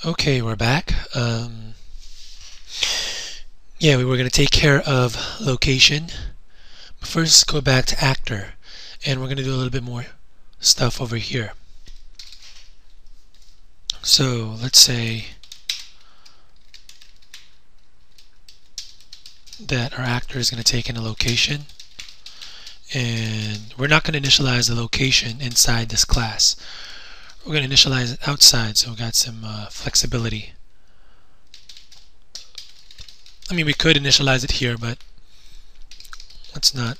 Okay, we're back. Yeah, we were going to take care of location. But first, go back to actor, and we're going to do a little bit more stuff over here. So let's say that our actor is going to take in a location, and we're not going to initialize the location inside this class. We're going to initialize it outside, so we got some flexibility. I mean, we could initialize it here, but let's not.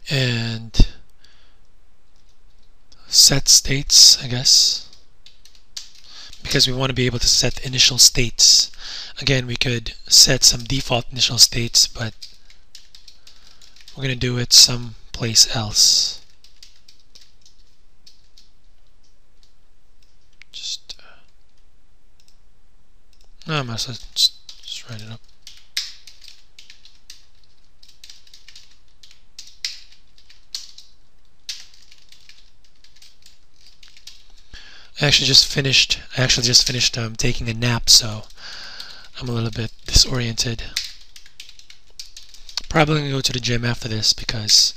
And set states, I guess, because we want to be able to set the initial states. Again, we could set some default initial states, but we're going to do it someplace else. No, I must just write it up. I actually just finished taking a nap, so I'm a little bit disoriented. Probably going to go to the gym after this because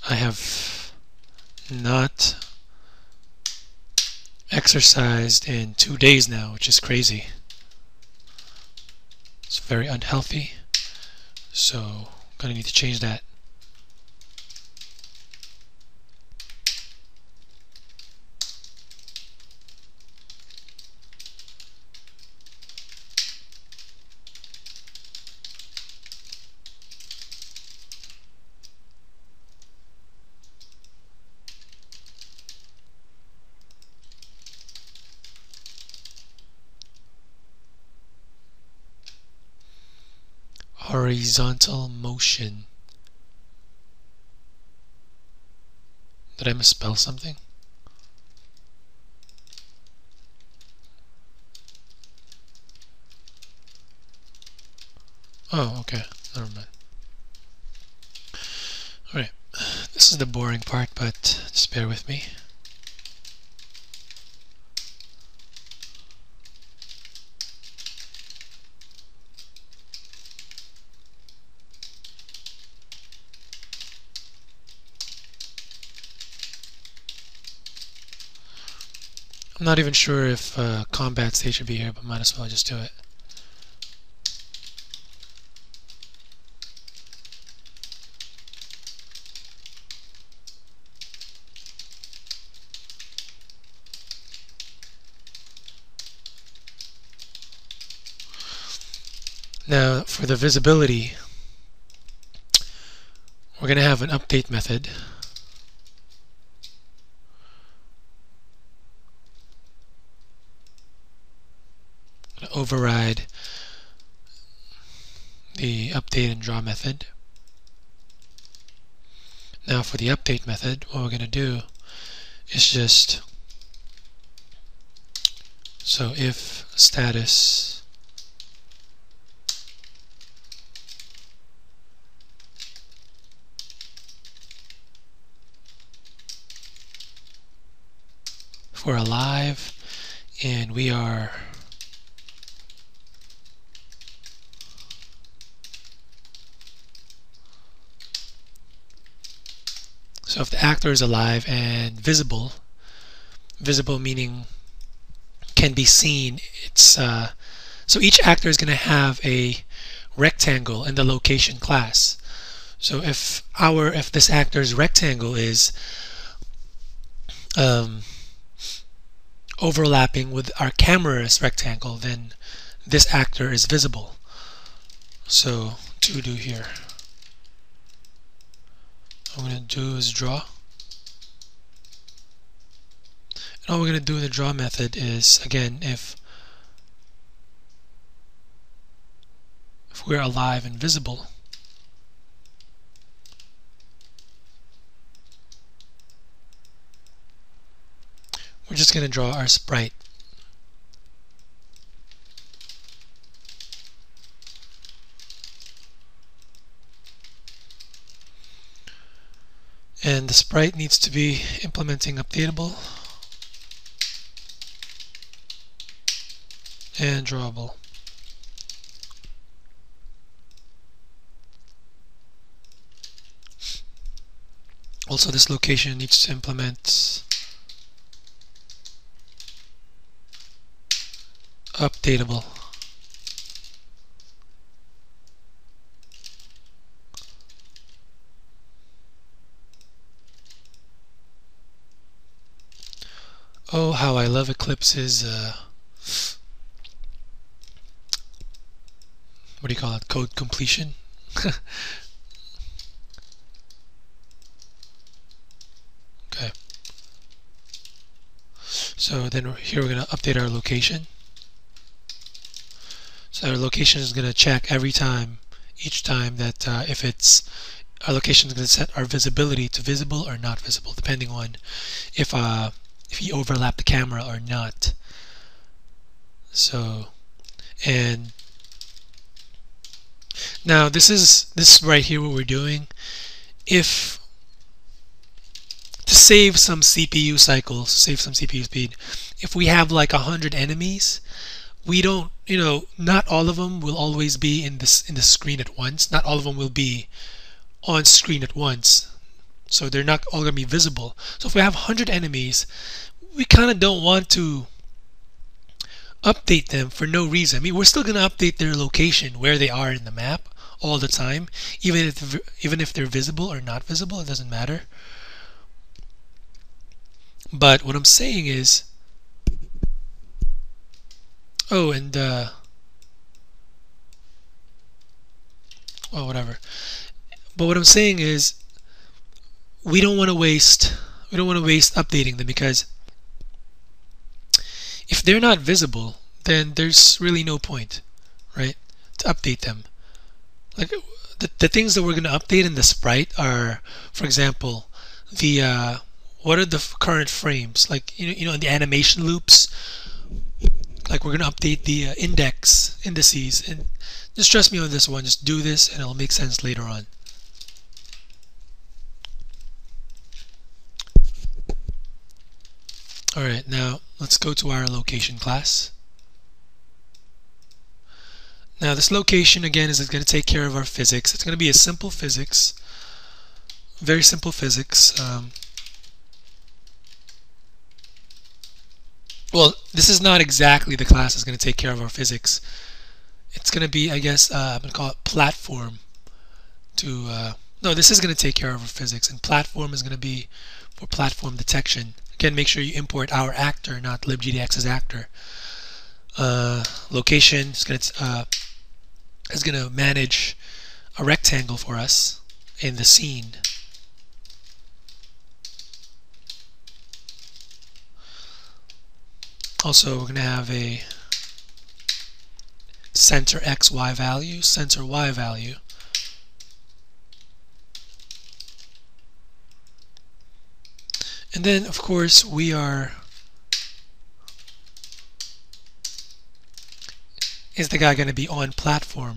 I have not exercised in 2 days now, which is crazy. It's very unhealthy, so I'm going to need to change that. Horizontal motion. Did I misspell something? Oh, okay. Never mind. Alright. This is the boring part, but just bear with me. I'm not even sure if combat state should be here, but might as well just do it. Now, for the visibility, we're going to have an update method. Override the update and draw method. Now for the update method, what we're going to do is just if status if we're alive and we are so if the actor is alive and visible meaning can be seen, it's so each actor is going to have a rectangle in the location class. So if this actor's rectangle is overlapping with our camera's rectangle, then this actor is visible. So to do here, what I'm going to do is draw. And all we're going to do in the draw method is, again, if we're alive and visible, we're just going to draw our sprite. And the sprite needs to be implementing updatable and drawable. Also, this location needs to implement updatable. Oh, how I love Eclipse's what do you call it? Code completion. Okay. So then here we're going to update our location. So our location is going to check every time, each time that if it's our location is going to set our visibility to visible or not visible, depending on if you overlap the camera or not. So, and now this right here what we're doing. If to save some CPU cycles, save some CPU speed, if we have like 100 enemies, we don't, not all of them will always be in the screen at once. Not all of them will be on screen at once. So they're not all going to be visible. So if we have 100 enemies, we kind of don't want to update them for no reason. I mean, we're still going to update their location, where they are in the map all the time, even if they're visible or not visible, it doesn't matter. But what I'm saying is, oh, and well, whatever. But what I'm saying is, we don't want to waste updating them, because if they're not visible, then there's really no point, right, to update them. Like the things that we're going to update in the sprite are, for example, the what are the current frames, like in the animation loops. Like we're going to update the indices, and just trust me on this one. Just do this, and it'll make sense later on. All right, now let's go to our location class. Now this location again is going to take care of our physics. It's going to be a simple physics, very simple physics. Well, this is not exactly the class that's going to take care of our physics. It's going to be, I guess, I'm going to call it platform. No, this is going to take care of our physics, and platform is going to be for platform detection. Again, make sure you import our actor, not LibGDX's actor. Location is going to manage a rectangle for us in the scene. Also, we're going to have a center XY value, center Y value. And then, of course, is the guy going to be on platform?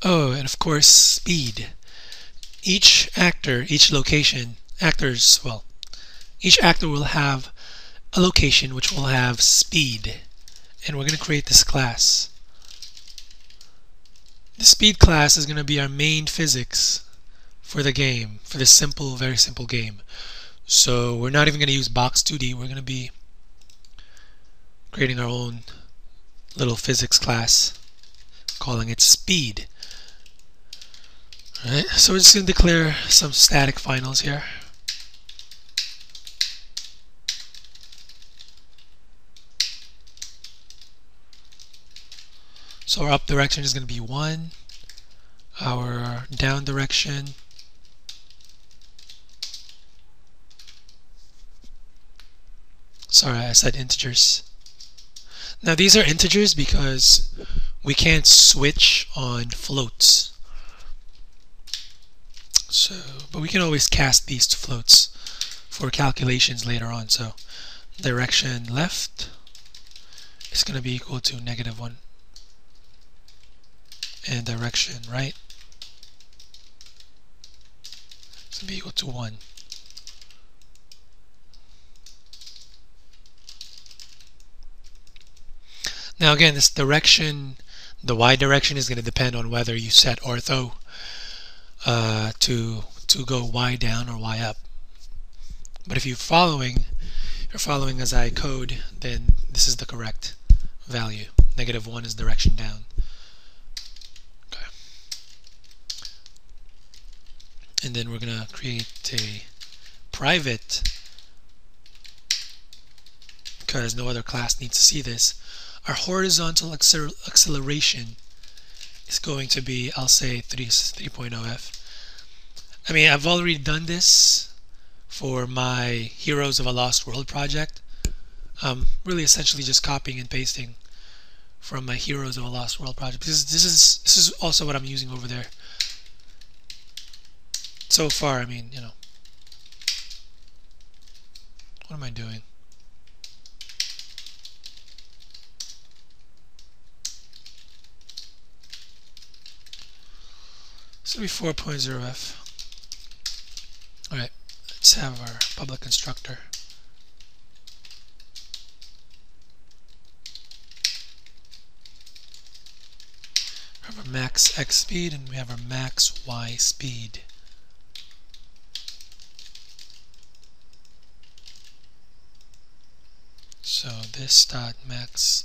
Oh, and of course, speed. Each actor, each location, each actor will have a location which will have speed. And we're going to create this class. The speed class is going to be our main physics for the game, for this simple, very simple game. So we're not even going to use box 2D. We're going to be creating our own little physics class, calling it speed. Alright, so we're just going to declare some static finals here. So our up direction is going to be 1. Our down direction sorry, I said integers. Now these are integers because we can't switch on floats. So, but we can always cast these to floats for calculations later on. So direction left, is going to be equal to -1, and direction right is going to be equal to 1. Now again, this direction, the y direction, is going to depend on whether you set ortho to go y down or y up. But if you're following as I code, then this is the correct value. -1 is direction down. Okay. And then we're going to create a private, because no other class needs to see this. Our horizontal acceleration is going to be, I'll say 3.0f. I mean, I've already done this for my Heroes of a Lost World project. Really essentially just copying and pasting from my Heroes of a Lost World project. This is also what I'm using over there. So far, I mean, you know, what am I doing? So it'll be 4.0f. Alright, let's have our public constructor. We have our max x speed and we have our max y speed. So this dot max,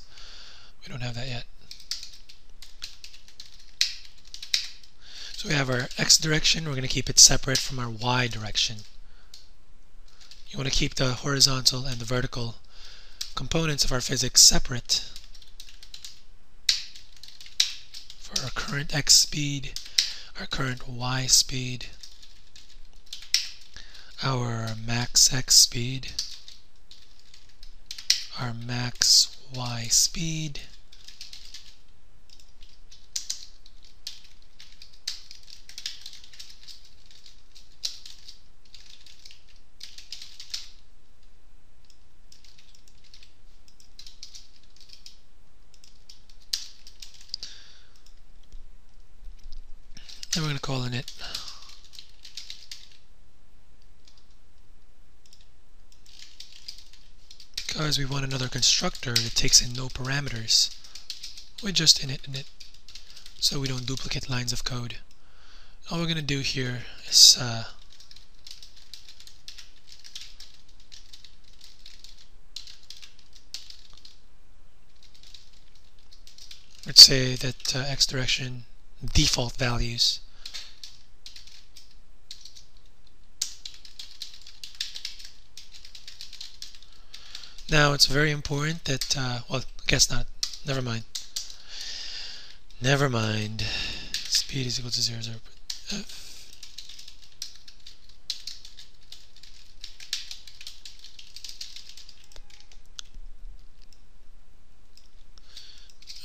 we don't have that yet. So we have our x direction, we're going to keep it separate from our y direction. You want to keep the horizontal and the vertical components of our physics separate. For our current x speed, our current y speed, our max x speed, our max y speed, and we're going to call it init. Because we want another constructor that takes in no parameters, we just init, so we don't duplicate lines of code. All we're going to do here is let's say that x direction default values. Now it's very important that, well, I guess not, never mind. Never mind. Speed is equal to 0, 0, f.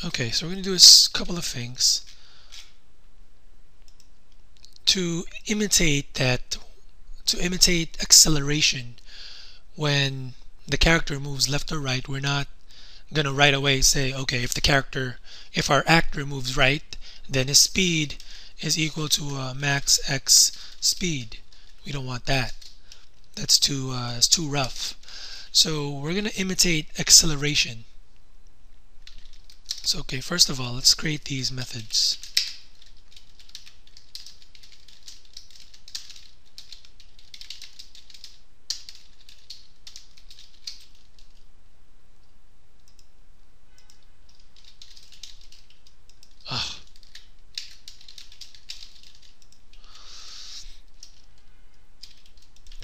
Okay, so we're going to do a couple of things to imitate acceleration. When the character moves left or right, we're not going to right away say, okay, if our actor moves right, then his speed is equal to max x speed. We don't want that. That's too rough. So we're going to imitate acceleration. So okay, first of all, let's create these methods.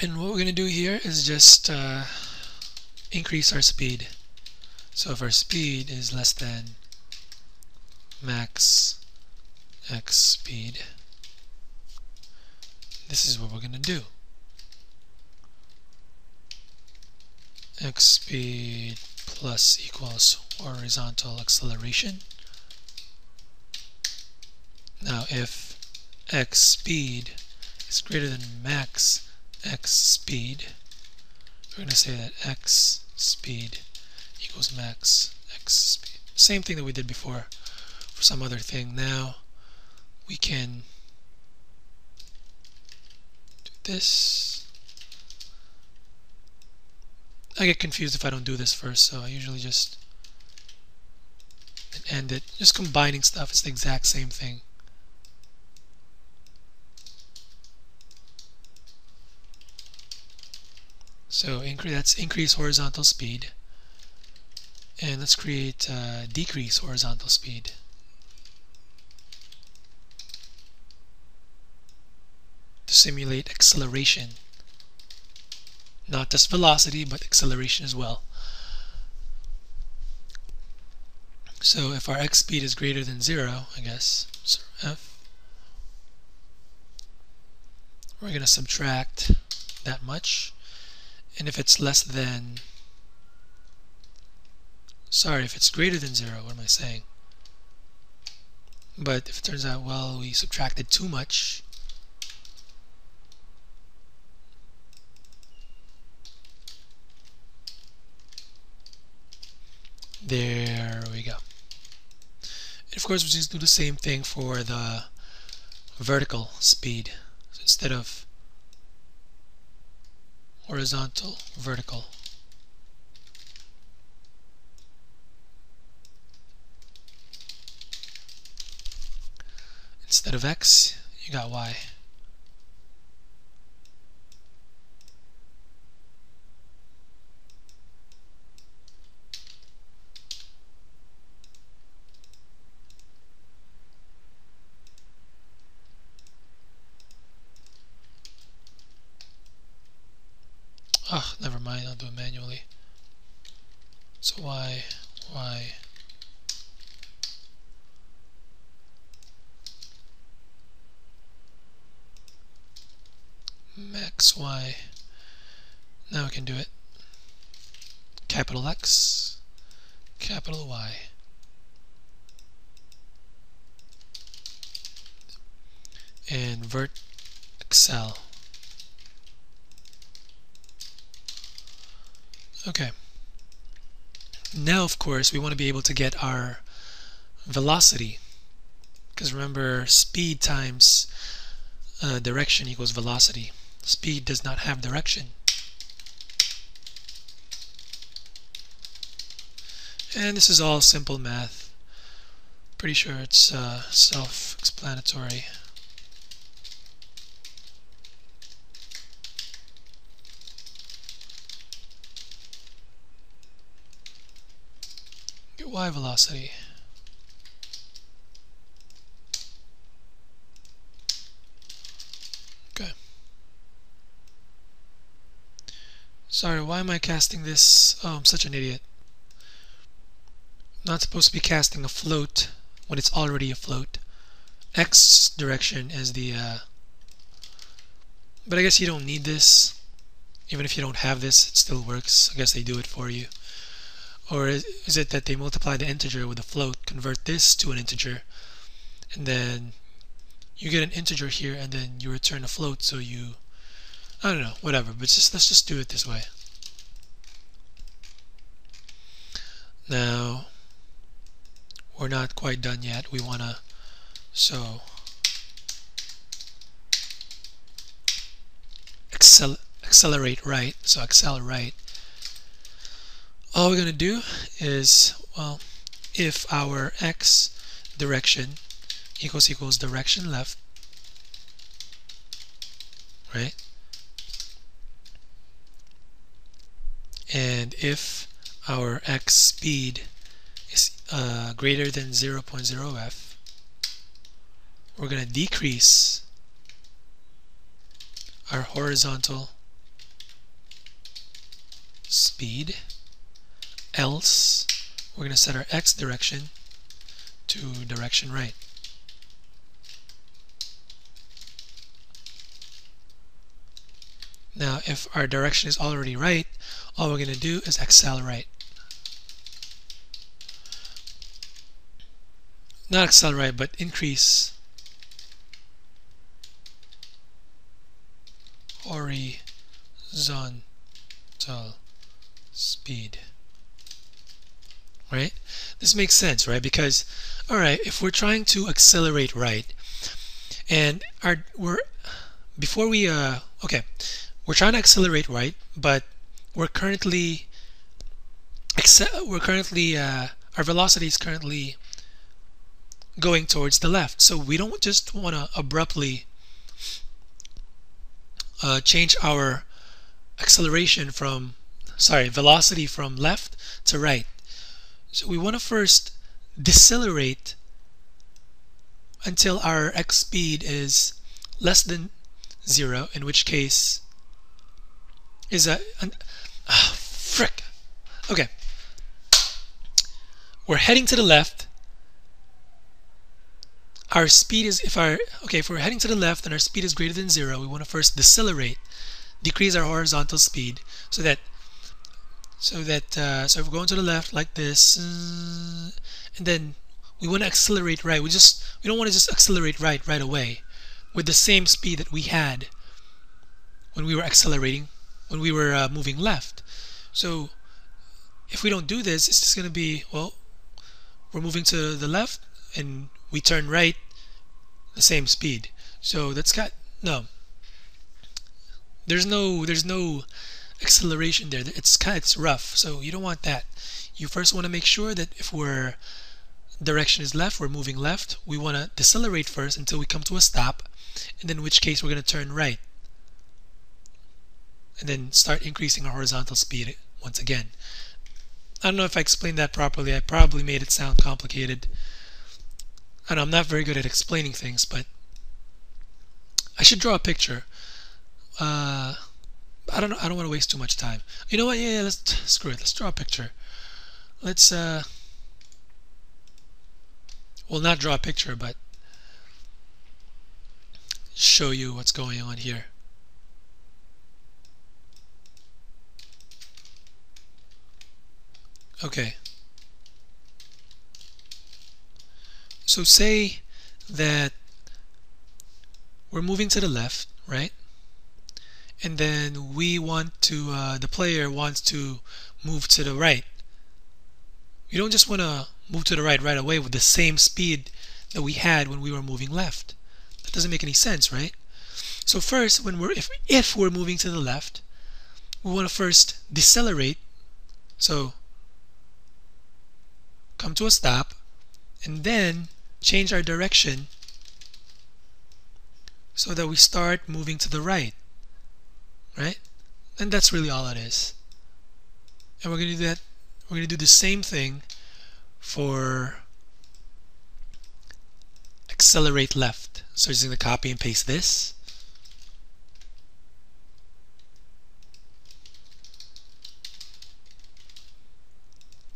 And what we're going to do here is just increase our speed. So if our speed is less than max x speed, this is what we're going to do. X speed plus equals horizontal acceleration. Now if x speed is greater than max x speed, we're going to say that x speed equals max x max speed. Same thing that we did before for some other thing. Now we can do this. I get confused if I don't do this first, so I usually just end it. Just combining stuff, it's the exact same thing. So that's increase horizontal speed. And let's create decrease horizontal speed. To simulate acceleration. Not just velocity, but acceleration as well. So if our x speed is greater than 0, I guess, so f, we're going to subtract that much. And if it's less than, sorry, if it's greater than 0, what am I saying? But if it turns out, well, we subtracted too much, there we go. And of course, we just do the same thing for the vertical speed. So instead of horizontal, vertical. Instead of x, you got y. Ah, never mind, I'll do it manually. So y, max y. Now we can do it. Capital X, capital Y. And vert excel. Okay. Now, of course, we want to be able to get our velocity, because remember, speed times direction equals velocity. Speed does not have direction. And this is all simple math. Pretty sure it's self-explanatory. Get y velocity. Okay. Sorry, why am I casting this? Oh, I'm such an idiot. Not supposed to be casting a float when it's already a float. X direction is the but I guess you don't need this. Even if you don't have this, it still works. I guess they do it for you. Or is it that they multiply the integer with a float, convert this to an integer, and then you get an integer here, and then you return a float, so you, I don't know, whatever, but let's just do it this way. Now, we're not quite done yet. We want to, so accelerate right, so accel right. All we're going to do is, well, if our x direction equals direction left, right? And if our x speed is greater than 0.0 f, we're going to decrease our horizontal speed, else we're going to set our x direction to direction right. Now, if our direction is already right, all we're going to do is accelerate. Not accelerate, but increase horizontal speed. right? This makes sense, right? Because, all right, if we're trying to accelerate right, and we're trying to accelerate right, but we're currently our velocity is currently going towards the left. So we don't just want to abruptly change our velocity from left to right. So we want to first decelerate until our x speed is less than 0, in which case is frick. Okay, we're heading to the left. Our speed is if we're heading to the left and our speed is greater than 0, we want to first decelerate, decrease our horizontal speed, so if we're going to the left like this, and then we want to accelerate right. We don't want to just accelerate right away with the same speed that we had when we were accelerating, when we were moving left. So if we don't do this, it's just going to be, well, we're moving to the left and we turn right the same speed. So there's no acceleration there. It's rough, so you don't want that. You first want to make sure that if we're direction is left, we're moving left, we want to decelerate first until we come to a stop, and then in which case we're going to turn right and then start increasing our horizontal speed once again. I don't know if I explained that properly. I probably made it sound complicated. I know I'm not very good at explaining things, but I should draw a picture. I don't know. I don't want to waste too much time. You know what? Yeah, let's screw it. Let's draw a picture. Let's well, not draw a picture, but show you what's going on here. Okay. So say that we're moving to the left, right? And then we want to, the player wants to move to the right. You don't just want to move to the right away with the same speed that we had when we were moving left. That doesn't make any sense, right? So first, if we're moving to the left, we want to first decelerate. So come to a stop and then change our direction so that we start moving to the right, right? And that's really all it is. And we're going to do that. We're going to do the same thing for accelerate left. So just going to copy and paste this.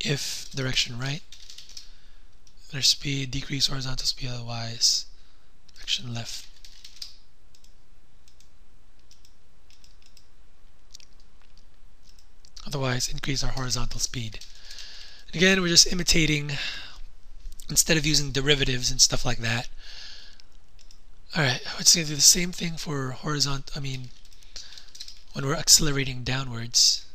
If direction right, their speed, decrease horizontal speed, otherwise direction left. Otherwise, increase our horizontal speed. And again, we're just imitating instead of using derivatives and stuff like that. Alright, let's do the same thing for horizontal, when we're accelerating downwards.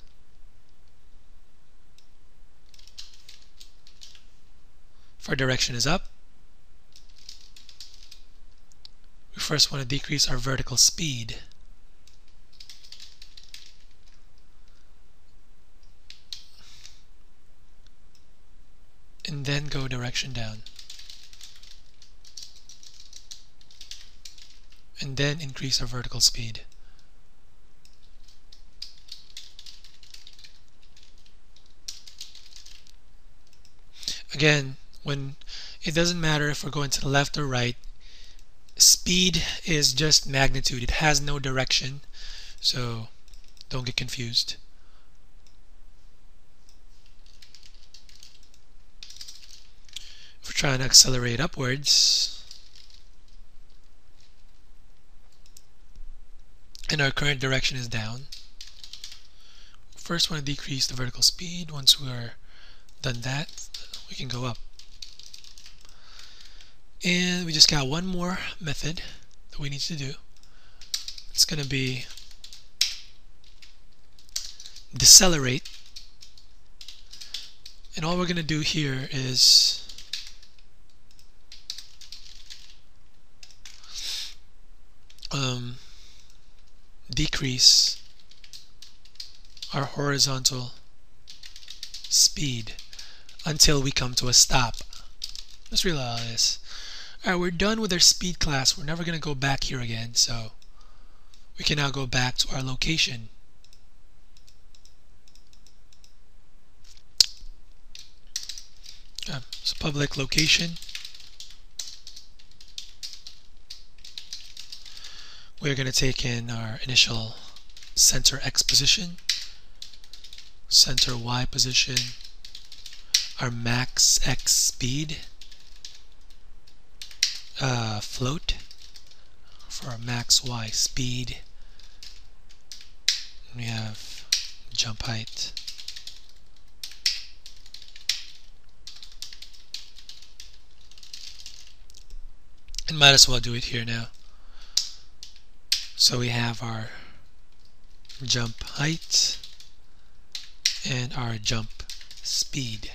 If our direction is up, we first want to decrease our vertical speed. And then go direction down. And then increase our vertical speed. Again, when it doesn't matter if we're going to the left or right, speed is just magnitude. It has no direction, so don't get confused. If we're trying to accelerate upwards and our current direction is down, first want to decrease the vertical speed. Once we're done that, we can go up. And we just got one more method that we need to do. It's going to be decelerate And all we're going to do here is decrease our horizontal speed until we come to a stop. Let's realize this. Alright, we're done with our speed class. We're never going to go back here again, so we can now go back to our location. So public location. We're going to take in our initial center X position, center Y position, our max X speed, float for our max Y speed. We have jump height. And might as well do it here now. So we have our jump height and our jump speed.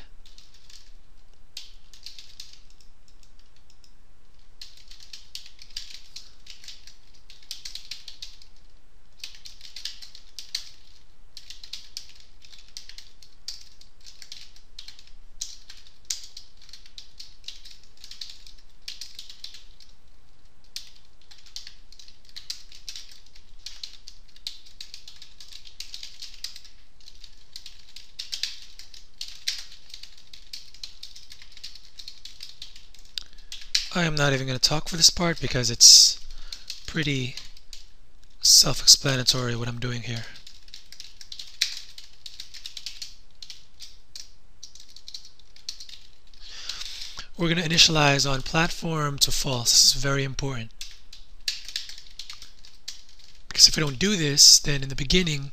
I am not even going to talk for this part because it's pretty self-explanatory what I'm doing here. We're going to initialize on platform to false. This is very important. Because if we don't do this, then in the beginning,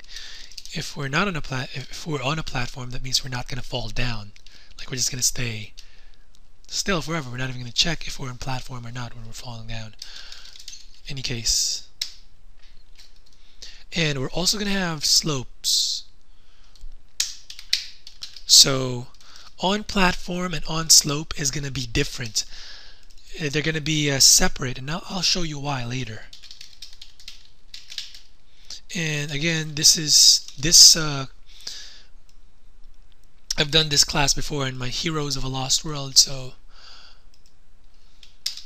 if we're not on a platform, that means we're not going to fall down. Like we're just going to stay still forever. We're not even going to check if we're on platform or not when we're falling down. Any case. And we're also going to have slopes. So on platform and on slope is going to be different. They're going to be separate, and I'll show you why later. And again, I've done this class before in my Heroes of a Lost World, so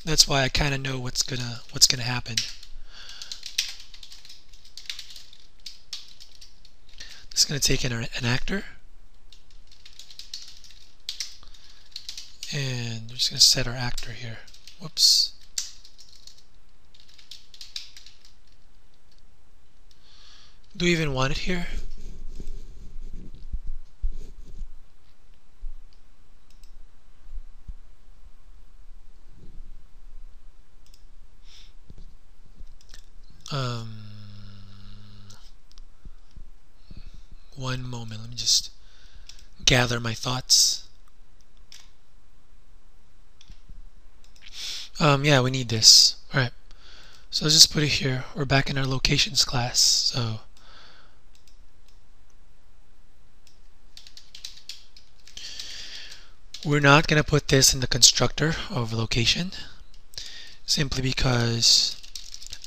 that's why I kind of know what's gonna happen. It's gonna take in an actor, and we're just gonna set our actor here. Whoops. Do we even want it here? One moment, let me just gather my thoughts. Yeah, we need this. Alright, so let's just put it here. We're back in our locations class, so we're not going to put this in the constructor of location, simply because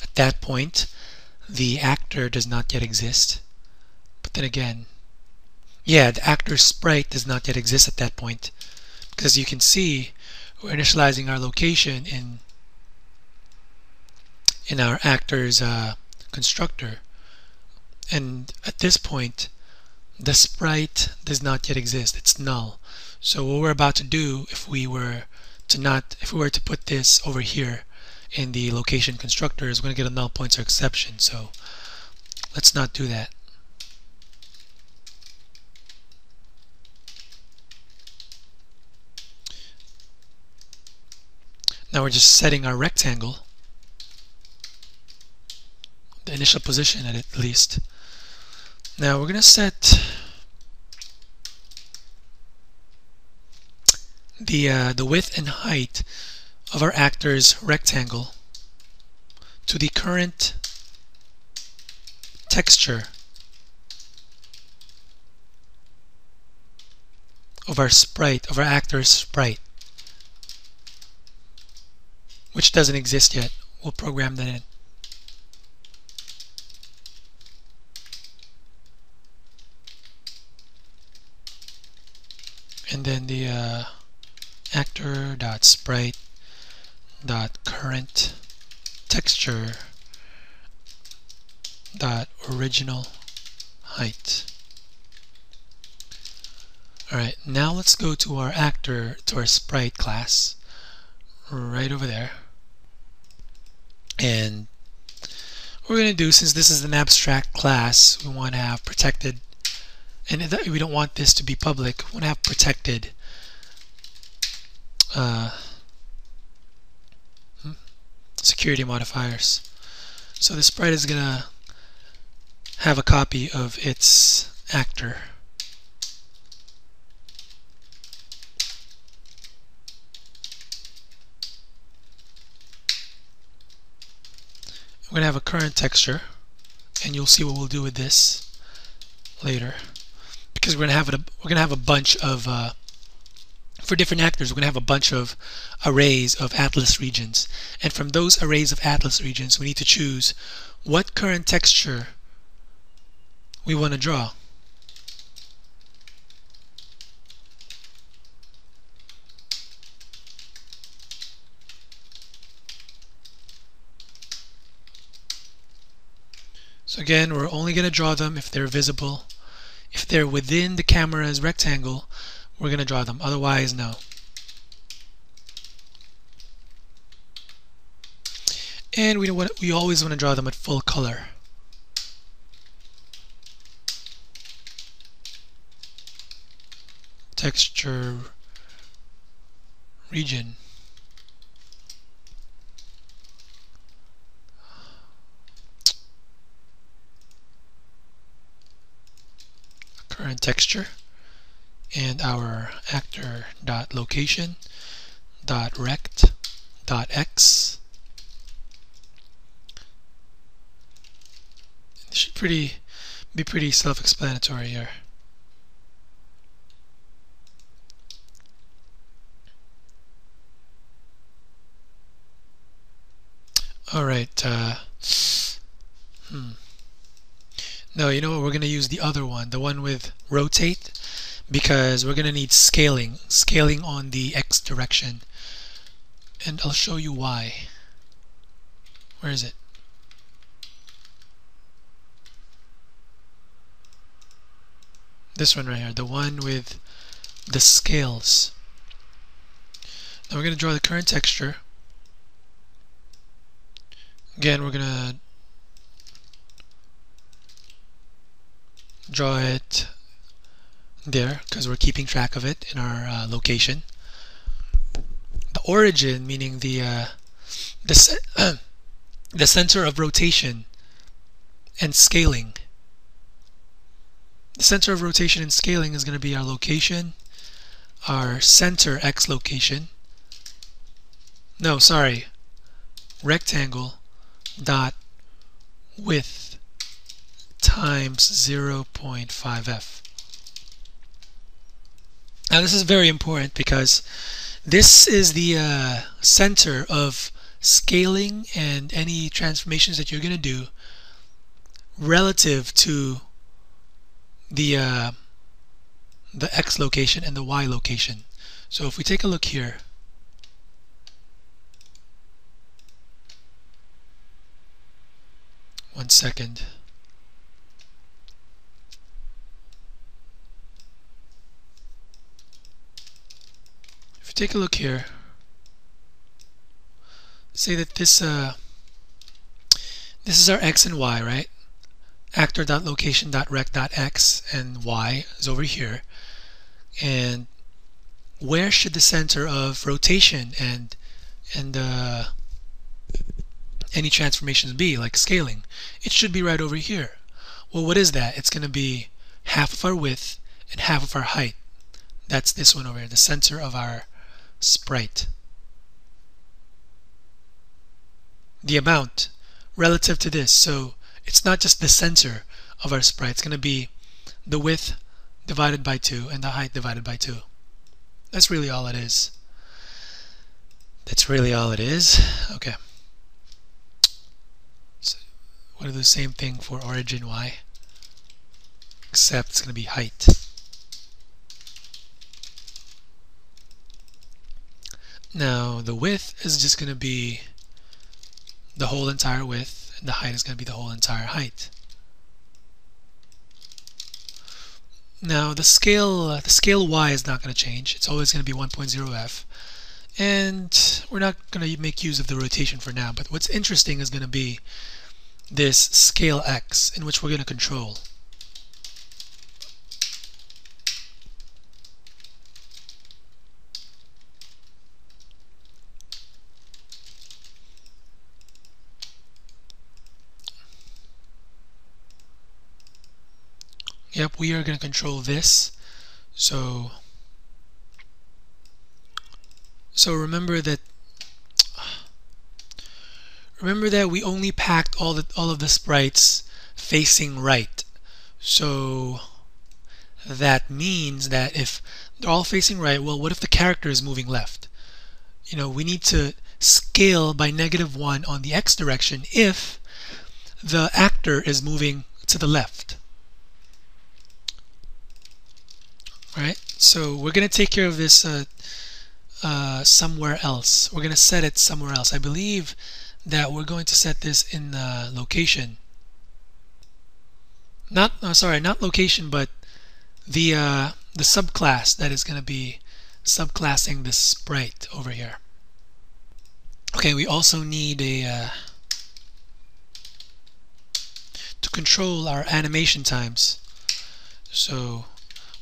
at that point the actor does not yet exist. But then again, yeah, the actor sprite does not yet exist at that point, because you can see we're initializing our location in our actor's constructor, and at this point the sprite does not yet exist. It's null. So what we're about to do, if we were to put this over here in the location constructor, is we're going to get a Nullpointerexception. So let's not do that. Now we're just setting our rectangle, the initial position at least. Now we're going to set the width and height of our actor's rectangle to the current texture of our sprite, of our actor's sprite, which doesn't exist yet. We'll program that in. And then the actor.sprite.current texture original height. Alright, now let's go to our actor, to our sprite class, right over there. And what we're going to do, since this is an abstract class, we want to have protected, and we don't want this to be public, we want to have protected security modifiers. So the sprite is going to have a copy of its actor. We're going to have a current texture, and you'll see what we'll do with this later, because we're going to have a bunch of for different actors, we're going to have a bunch of arrays of atlas regions, and from those arrays of atlas regions we need to choose what current texture we want to draw. So again, we're only going to draw them if they're visible. If they're within the camera's rectangle, we're going to draw them. Otherwise, no. And we always want to draw them at full color. Texture region. Current texture, and our actor.location.rect.x. It should be pretty self-explanatory here. All right. No, you know what? We're going to use the other one, the one with rotate, because we're going to need scaling on the X direction. And I'll show you why. Where is it? This one right here, the one with the scales. Now we're going to draw the current texture. Again, we're going to draw it there because we're keeping track of it in our location. The origin, meaning the center of rotation and scaling. The center of rotation and scaling is going to be our location, our center X location. No, sorry, rectangle dot width times 0.5f. Now this is very important because this is the center of scaling and any transformations that you're going to do relative to the X location and the Y location. So if we take a look here, one second. If you take a look here, say that this is our X and Y, right? Actor.location.rect.x and Y is over here. And where should the center of rotation and any transformations be, like scaling? It should be right over here. Well, what is that? It's going to be half of our width and half of our height. That's this one over here, the center of our sprite. The amount relative to this. So it's not just the center of our sprite. It's going to be the width divided by 2 and the height divided by 2. That's really all it is. That's really all it is. Okay. So we'll do the same thing for origin y, except it's going to be height. Now the width is just going to be the whole entire width, and the height is going to be the whole entire height. Now the scale y is not going to change. It's always going to be 1.0f. And we're not going to make use of the rotation for now, but what's interesting is going to be this scale x, in which we're going to control. Yep, we are going to control this. So remember that we only packed all of the sprites facing right. So that means that if they're all facing right, well, what if the character is moving left? You know, we need to scale by -1 on the x direction if the actor is moving to the left. Right? So we're going to take care of this somewhere else. We're going to set it somewhere else. I believe that we're going to set this in the location. Not location, but the subclass that is going to be subclassing this sprite over here. Okay, we also need a to control our animation times. So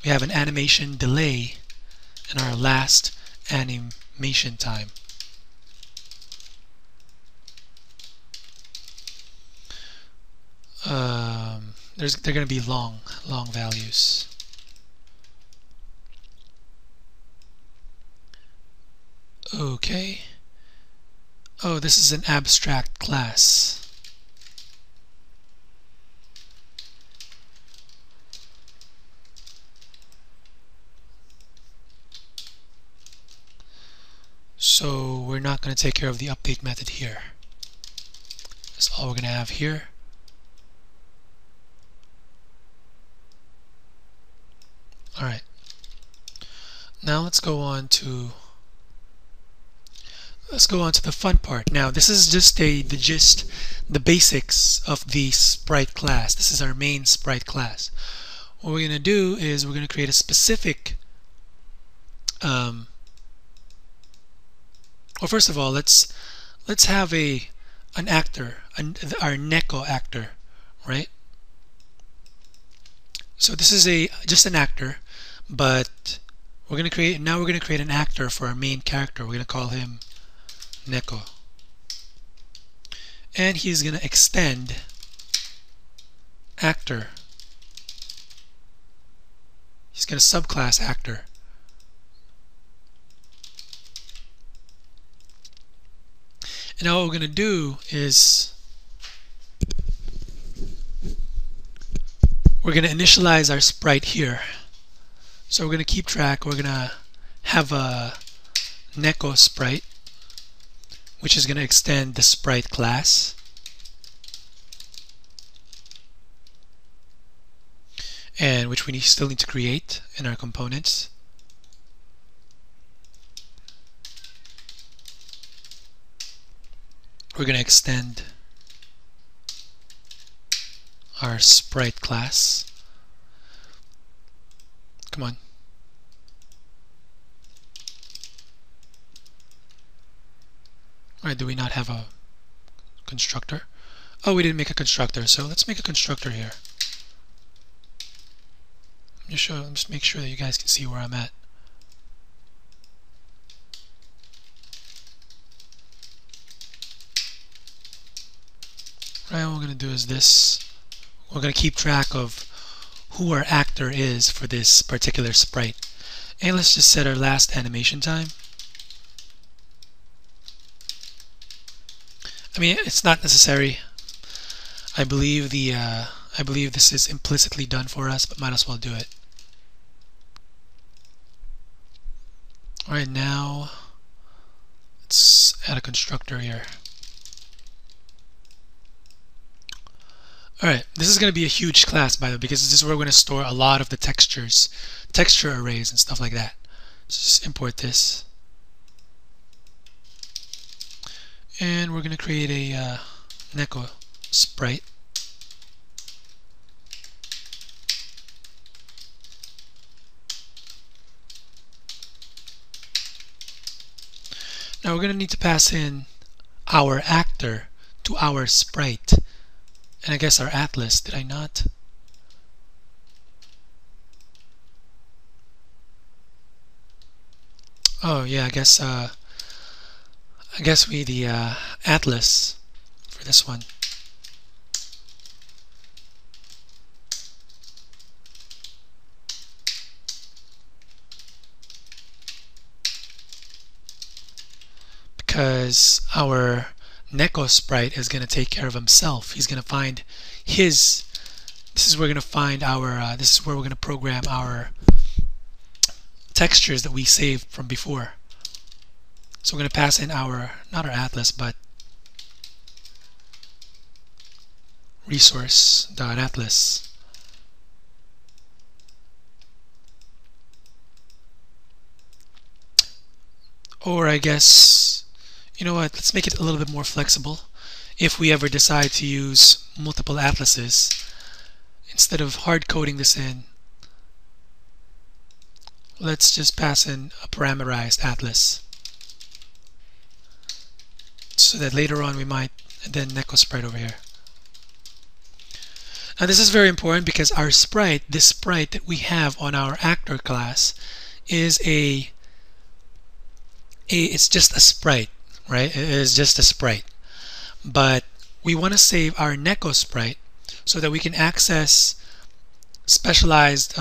we have an animation delay and our last animation time. They're going to be long values. Okay. Oh, this is an abstract class. So we're not going to take care of the update method here. That's all we're going to have here. Alright. Now let's go on to the fun part. Now this is just the basics of the sprite class. This is our main sprite class. What we're going to do is we're going to create a specific well, first of all, let's have an actor, our Nekko actor, right? So this is just an actor, but we're going to create an actor for our main character. We're going to call him Nekko, and he's going to extend actor. He's going to subclass actor. And now what we're going to do is we're going to initialize our sprite here. So we're going to keep track. We're going to have a Nekko sprite, which is going to extend the sprite class. And which we still need to create in our components. We're going to extend our sprite class. Come on. Alright, do we not have a constructor? Oh, we didn't make a constructor, so let's make a constructor here. Just make sure that you guys can see where I'm at. Right, what we're going to do is this. We're going to keep track of who our actor is for this particular sprite. And let's just set our last animation time. I mean, it's not necessary. I believe this is implicitly done for us, but might as well do it. Alright, now let's add a constructor here. Alright, this is going to be a huge class, by the way, because this is where we're going to store a lot of the textures, texture arrays and stuff like that. So just import this. And we're going to create a Nekko sprite. Now we're going to need to pass in our actor to our sprite. And I guess our atlas, did I not? Oh yeah, I guess we the atlas for this one. Because our Nekko sprite is going to take care of himself. He's going to find his. This is where we're going to find our. This is where we're going to program our textures that we saved from before. So we're going to pass in our, not our atlas, but resource.atlas. Or I guess, you know what, let's make it a little bit more flexible. If we ever decide to use multiple atlases, instead of hard coding this in, let's just pass in a parameterized atlas. So that later on we might, and then Nekko sprite over here. Now this is very important because our sprite, this sprite that we have on our actor class, is it's just a sprite, right? It is just a sprite. But we want to save our Nekko sprite so that we can access specialized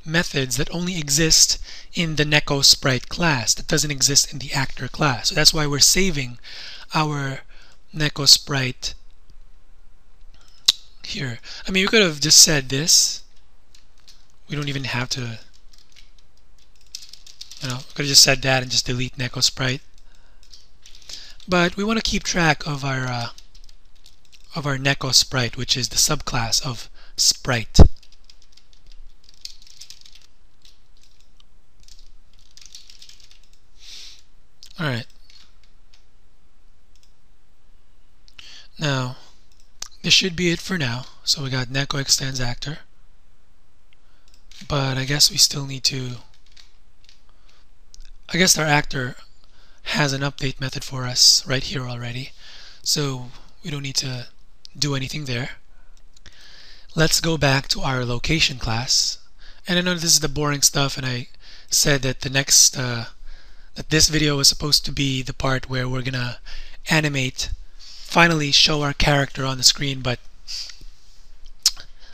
methods that only exist in the Nekko sprite class, that doesn't exist in the actor class. So that's why we're saving our Nekko sprite here. I mean, we could have just said this. We don't even have to, we could have just said that and just delete Nekko sprite. But we want to keep track of our Nekko sprite, which is the subclass of sprite. Alright. Now, this should be it for now. So we got Nekko extends actor. But I guess we still need to, I guess our actor has an update method for us right here already. So we don't need to do anything there. Let's go back to our location class. And I know this is the boring stuff, and I said that the next that this video was supposed to be the part where we're gonna animate, finally show our character on the screen, but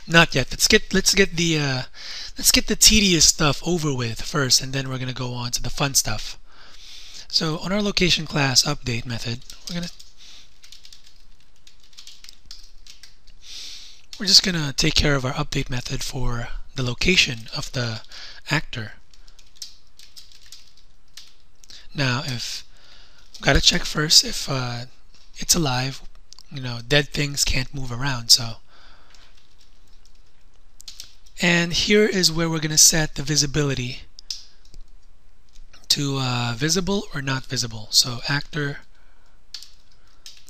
not yet. Let's get the tedious stuff over with first, and then we're gonna go on to the fun stuff. So on our location class update method, we're just gonna take care of our update method for the location of the actor. Now, if gotta check first if it's alive. Dead things can't move around. So, and here is where we're gonna set the visibility to visible or not visible. So actor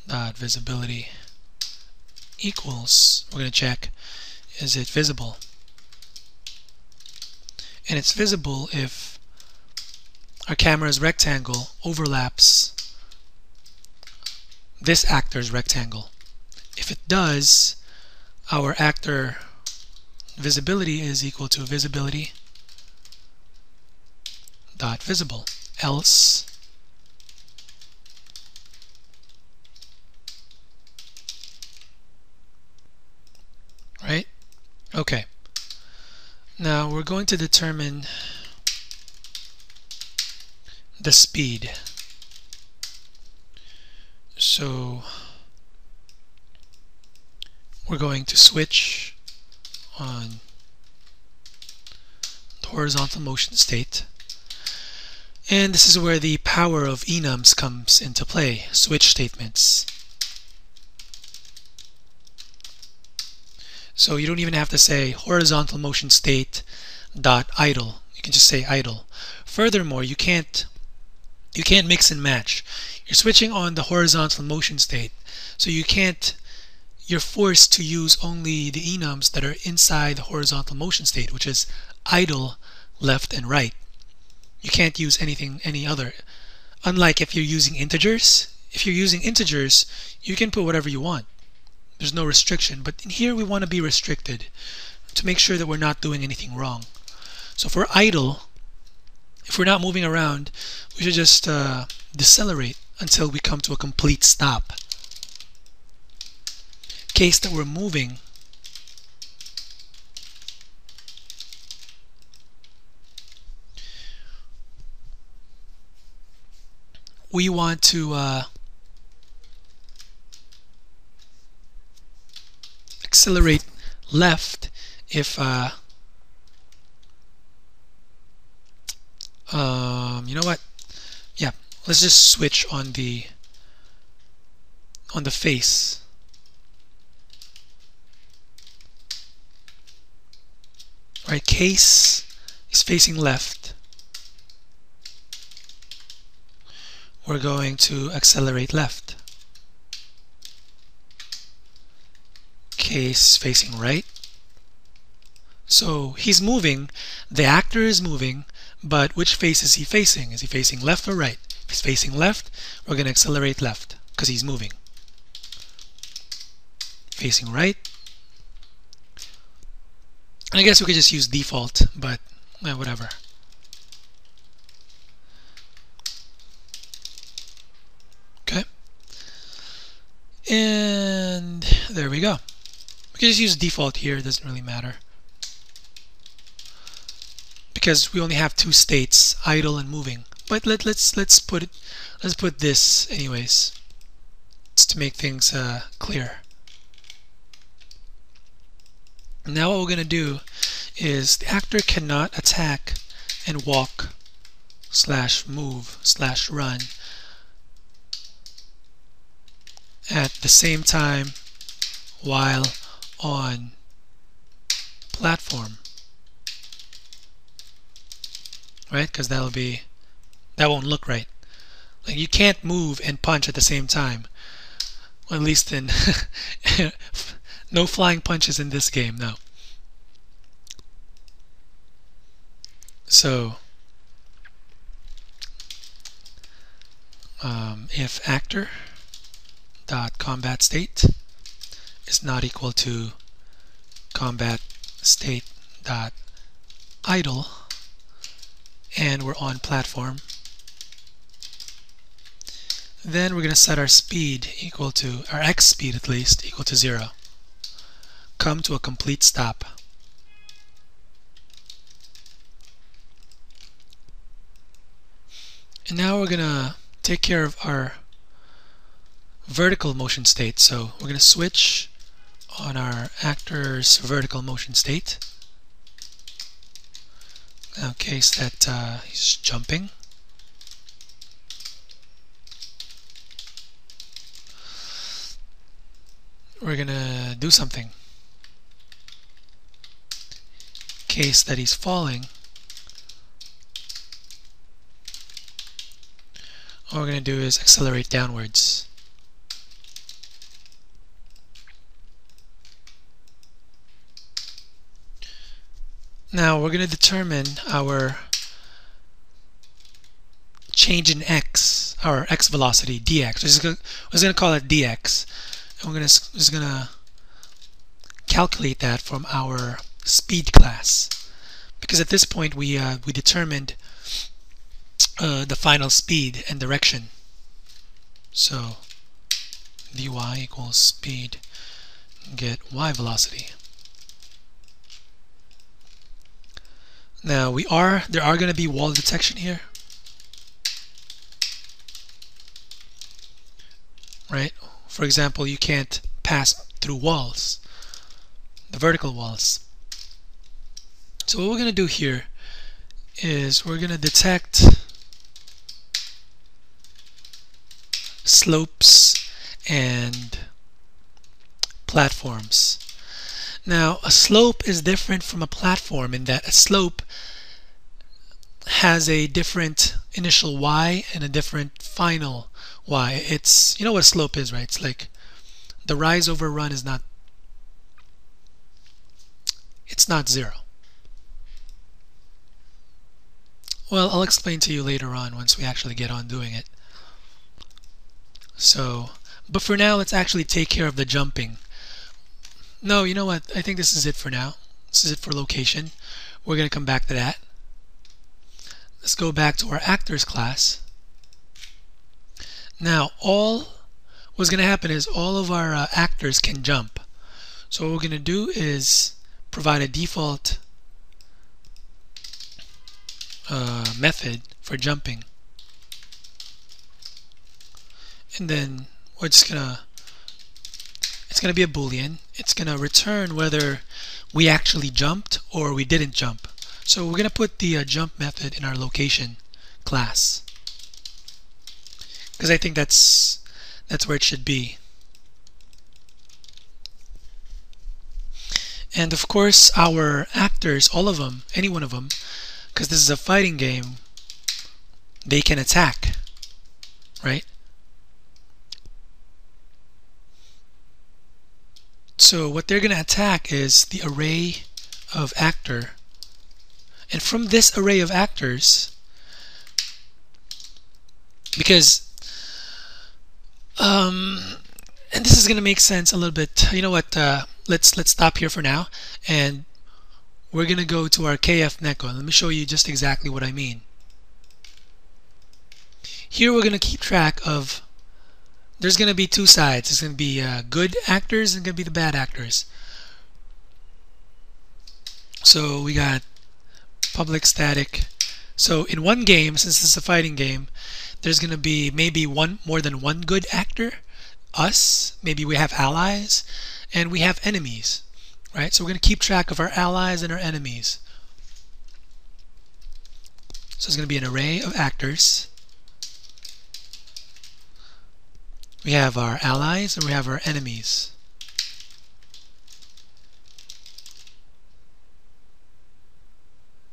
dot visibility equals, we're gonna check, is it visible? And it's visible if our camera's rectangle overlaps this actor's rectangle. If it does, our actor visibility is equal to visibility dot visible. Else, right? Okay. Now we're going to determine the speed. So we're going to switch on the horizontal motion state, And this is where the power of enums comes into play, switch statements. So you don't even have to say horizontal motion state dot idle. You can just say idle. Furthermore, you can't mix and match. You're switching on the horizontal motion state, so you're forced to use only the enums that are inside the horizontal motion state, which is idle, left, and right. You can't use any other. Unlike if you're using integers. If you're using integers, you can put whatever you want. There's no restriction. But in here we want to be restricted to make sure that we're not doing anything wrong. So for idle, if we're not moving around, we should just decelerate until we come to a complete stop. Case that we're moving, we want to accelerate left if you know what? Yeah, let's just switch on the face. Right, case is facing left. We're going to accelerate left. Case facing right. So he's moving, the actor is moving, but which face is he facing? Is he facing left or right? If he's facing left, we're going to accelerate left because he's moving. Facing right. And I guess we could just use default, but whatever. Okay. And there we go. We can just use default here, it doesn't really matter. Because we only have two states, idle and moving. But let's put this anyways, just to make things clear. Now what we're going to do is the actor cannot attack and walk / move / run at the same time while on platform, right? Because that won't look right. Like you can't move and punch at the same time. Well, at least in no flying punches in this game, no. So if actor dot combat state is not equal to combat state dot idle, and we're on platform, then we're going to set our speed equal to, our x speed at least, equal to 0. Come to a complete stop. And now we're going to take care of our vertical motion state. So we're going to switch on our actor's vertical motion state. Now, in case that he's jumping. We're going to do something. Case that he's falling, what we're going to do is accelerate downwards. Now we're going to determine our change in x, our x velocity, dx. We're just going to call it dx. And we're just going to calculate that from our speed class. Because at this point we determined the final speed and direction. So dy equals speed, get y velocity. Now there are going to be wall detection here, right? For example, you can't pass through walls, the vertical walls. So what we're going to do here is we're going to detect slopes and platforms. Now, a slope is different from a platform in that a slope has a different initial y and a different final y. It's, you know what a slope is, right? It's like the rise over run is not, it's not 0. Well, I'll explain to you later on once we actually get on doing it. So, but for now, let's actually take care of the jumping. No, you know what? I think this is it for now. This is it for location. We're going to come back to that. Let's go back to our actors class. Now, what's going to happen is all of our actors can jump. So what we're going to do is provide a default method for jumping. And then we're just gonna, it's gonna be a boolean. It's gonna return whether we actually jumped or we didn't jump. So we're gonna put the jump method in our location class, because I think that's where it should be. And of course our actors, all of them, any one of them, because this is a fighting game, they can attack, right? So what they're going to attack is the array of actor. And from this array of actors, because and this is going to make sense a little bit. You know what? Let's stop here for now, and we're going to go to our KF Nekko. Let me show you just exactly what I mean. Here we're going to keep track of, there's going to be two sides. There's going to be good actors and going to be the bad actors. So we got public static. So in one game, since this is a fighting game, there's going to be maybe more than one good actor. Us, maybe we have allies, and we have enemies, right? So we're going to keep track of our allies and our enemies. So it's going to be an array of actors. We have our allies and we have our enemies.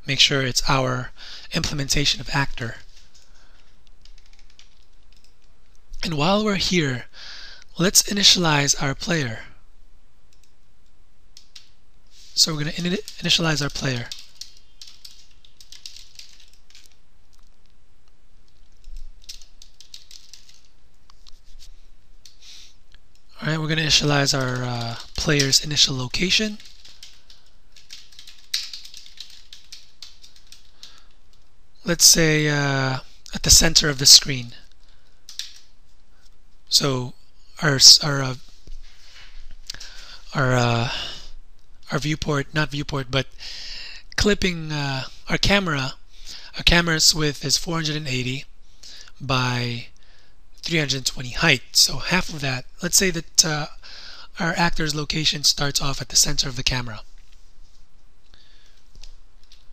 Make sure it's our implementation of actor. And while we're here, let's initialize our player. So we're going to initialize our player. Alright, we're going to initialize our player's initial location. Let's say at the center of the screen. So our viewport, not viewport, but clipping our camera's width is 480 by 320 height. So half of that, let's say that our actor's location starts off at the center of the camera,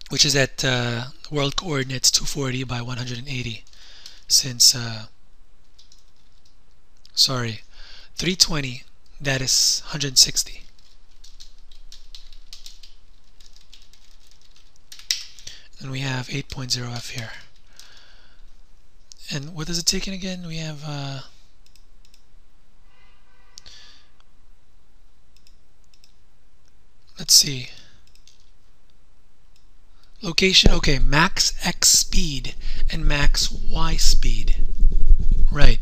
which is at world coordinates 240 by 180, since 320, that is 160. And we have 8.0f here. And what does it take in again? We have let's see, location, okay, max x speed and max y speed, right,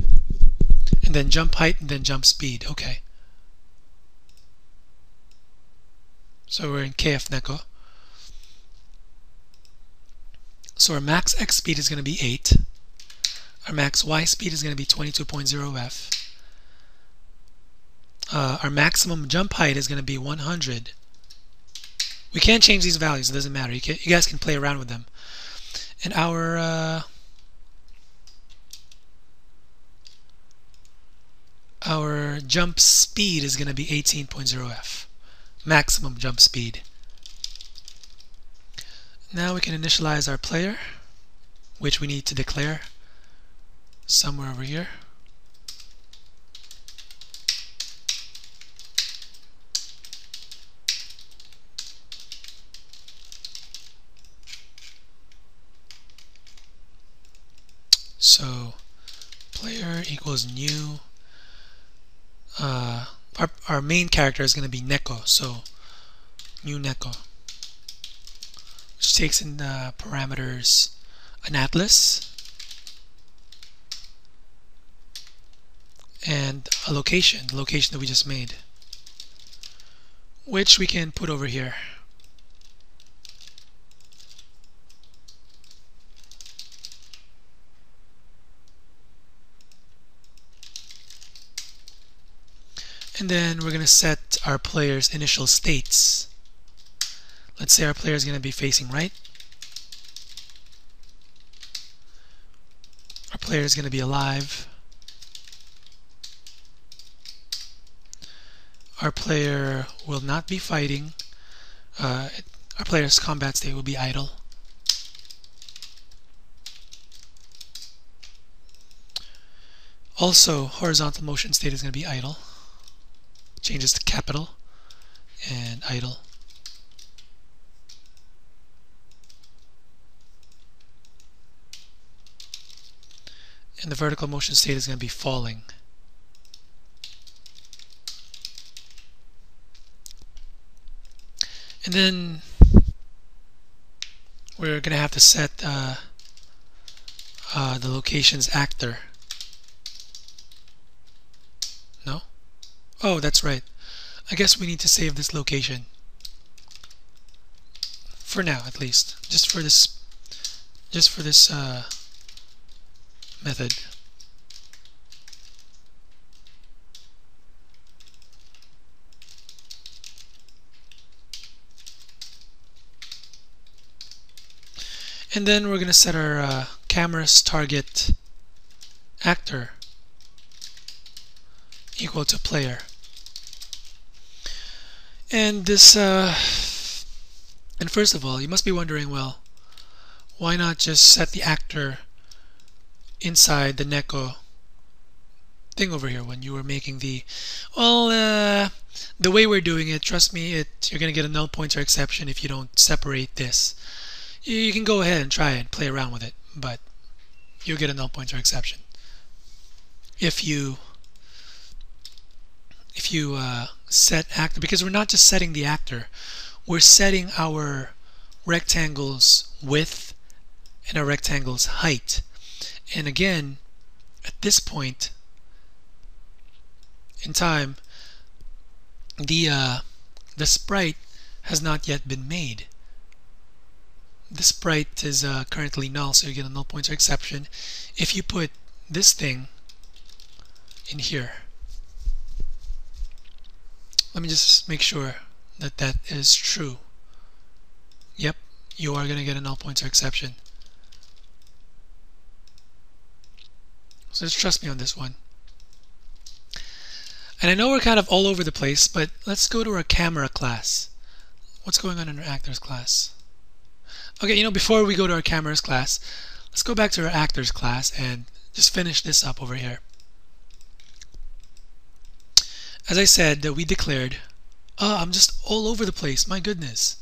and then jump height and then jump speed. Okay, so we're in KF Nekko. So our max x speed is going to be 8. Our max y speed is going to be 22.0f. Our maximum jump height is going to be 100. We can't change these values, it doesn't matter. You guys can play around with them. And our jump speed is going to be 18.0f. Maximum jump speed. Now we can initialize our player, which we need to declare somewhere over here. player equals new. Our main character is going to be Nekko, so new Nekko, which takes in the parameters an atlas and a location, the location that we just made, which we can put over here. And then we're going to set our player's initial states. Let's say our player is going to be facing right. Our player is going to be alive. Our player will not be fighting. Our player's combat state will be idle. Also, horizontal motion state is going to be idle. Changes to capital and idle. And the vertical motion state is going to be falling. And then we're going to have to set the location's actor. No? Oh, that's right. I guess we need to save this location. For now, at least. Just for this method. And then we're going to set our camera's target actor equal to player. And this, and first of all, you must be wondering, well, why not just set the actor inside the Nekko thing over here when you were making the, well, the way we're doing it, trust me, you're going to get a null pointer exception if you don't separate this. You can go ahead and try and play around with it, but you'll get a null pointer exception if you set actor, because we're not just setting the actor, we're setting our rectangle's width and our rectangle's height. And again, at this point in time, the sprite has not yet been made. The sprite is currently null, so you get a null pointer exception if you put this thing in here. Let me just make sure that that is true. Yep, you are going to get a null pointer exception. So just trust me on this one. And I know we're kind of all over the place, but let's go to our camera class. What's going on in our actors class? Okay, before we go to our cameras class, let's go back to our actors class and just finish this up over here. As I said, we declared, I'm just all over the place, my goodness.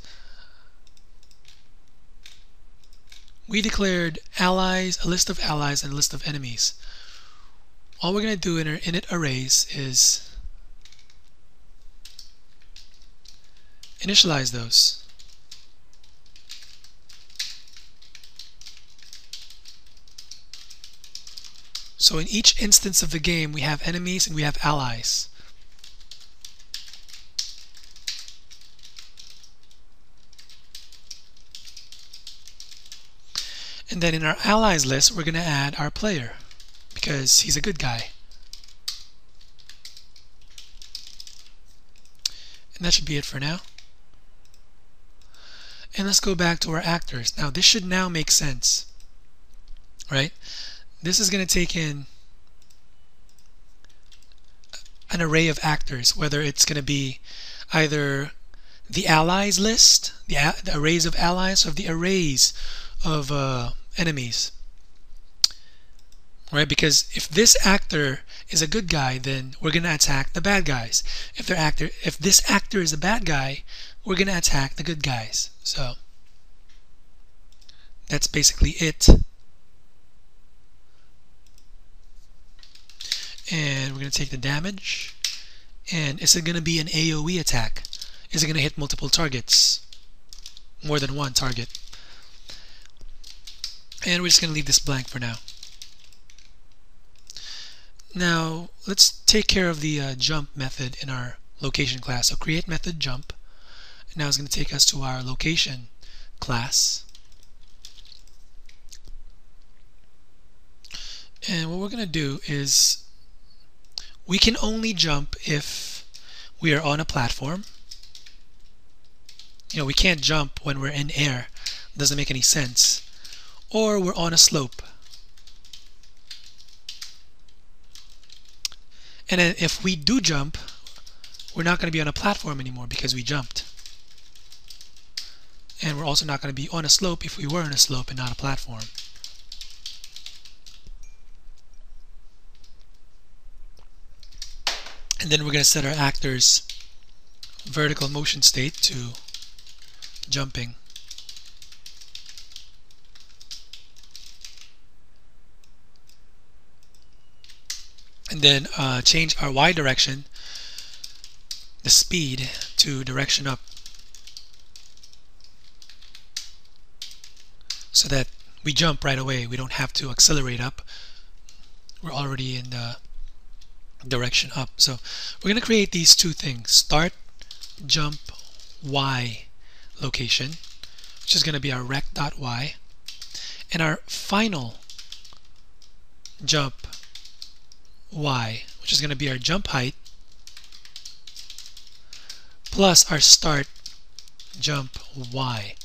We declared allies, a list of allies, and a list of enemies. All we're going to do in our init arrays is initialize those. So in each instance of the game, we have enemies and we have allies. And then in our allies list, we're going to add our player, because he's a good guy. And that should be it for now. And let's go back to our actors. Now this should now make sense, right? This is going to take in an array of actors, whether it's going to be either the allies list, the arrays of allies, or the arrays of enemies, right? Because if this actor is a good guy, then we're going to attack the bad guys. If this actor is a bad guy, we're going to attack the good guys. So that's basically it. and we're going to take the damage. And is it going to be an AoE attack? Is it going to hit multiple targets? More than one target? And we're just going to leave this blank for now. Now let's take care of the jump method in our location class. So create method jump. Now it's going to take us to our location class. And what we're going to do is we can only jump if we are on a platform. You know, we can't jump when we're in air. It doesn't make any sense. Or we're on a slope. And then if we do jump, we're not going to be on a platform anymore because we jumped. And we're also not going to be on a slope if we were on a slope and not a platform. And then we're going to set our actor's vertical motion state to jumping. And then change our Y direction, the speed, to direction up, so that we jump right away. We don't have to accelerate up. We're already in the direction up. So we're going to create these two things: start jump Y location, which is going to be our rect.y, and our final jump Y, which is going to be our jump height, plus our start jump Y.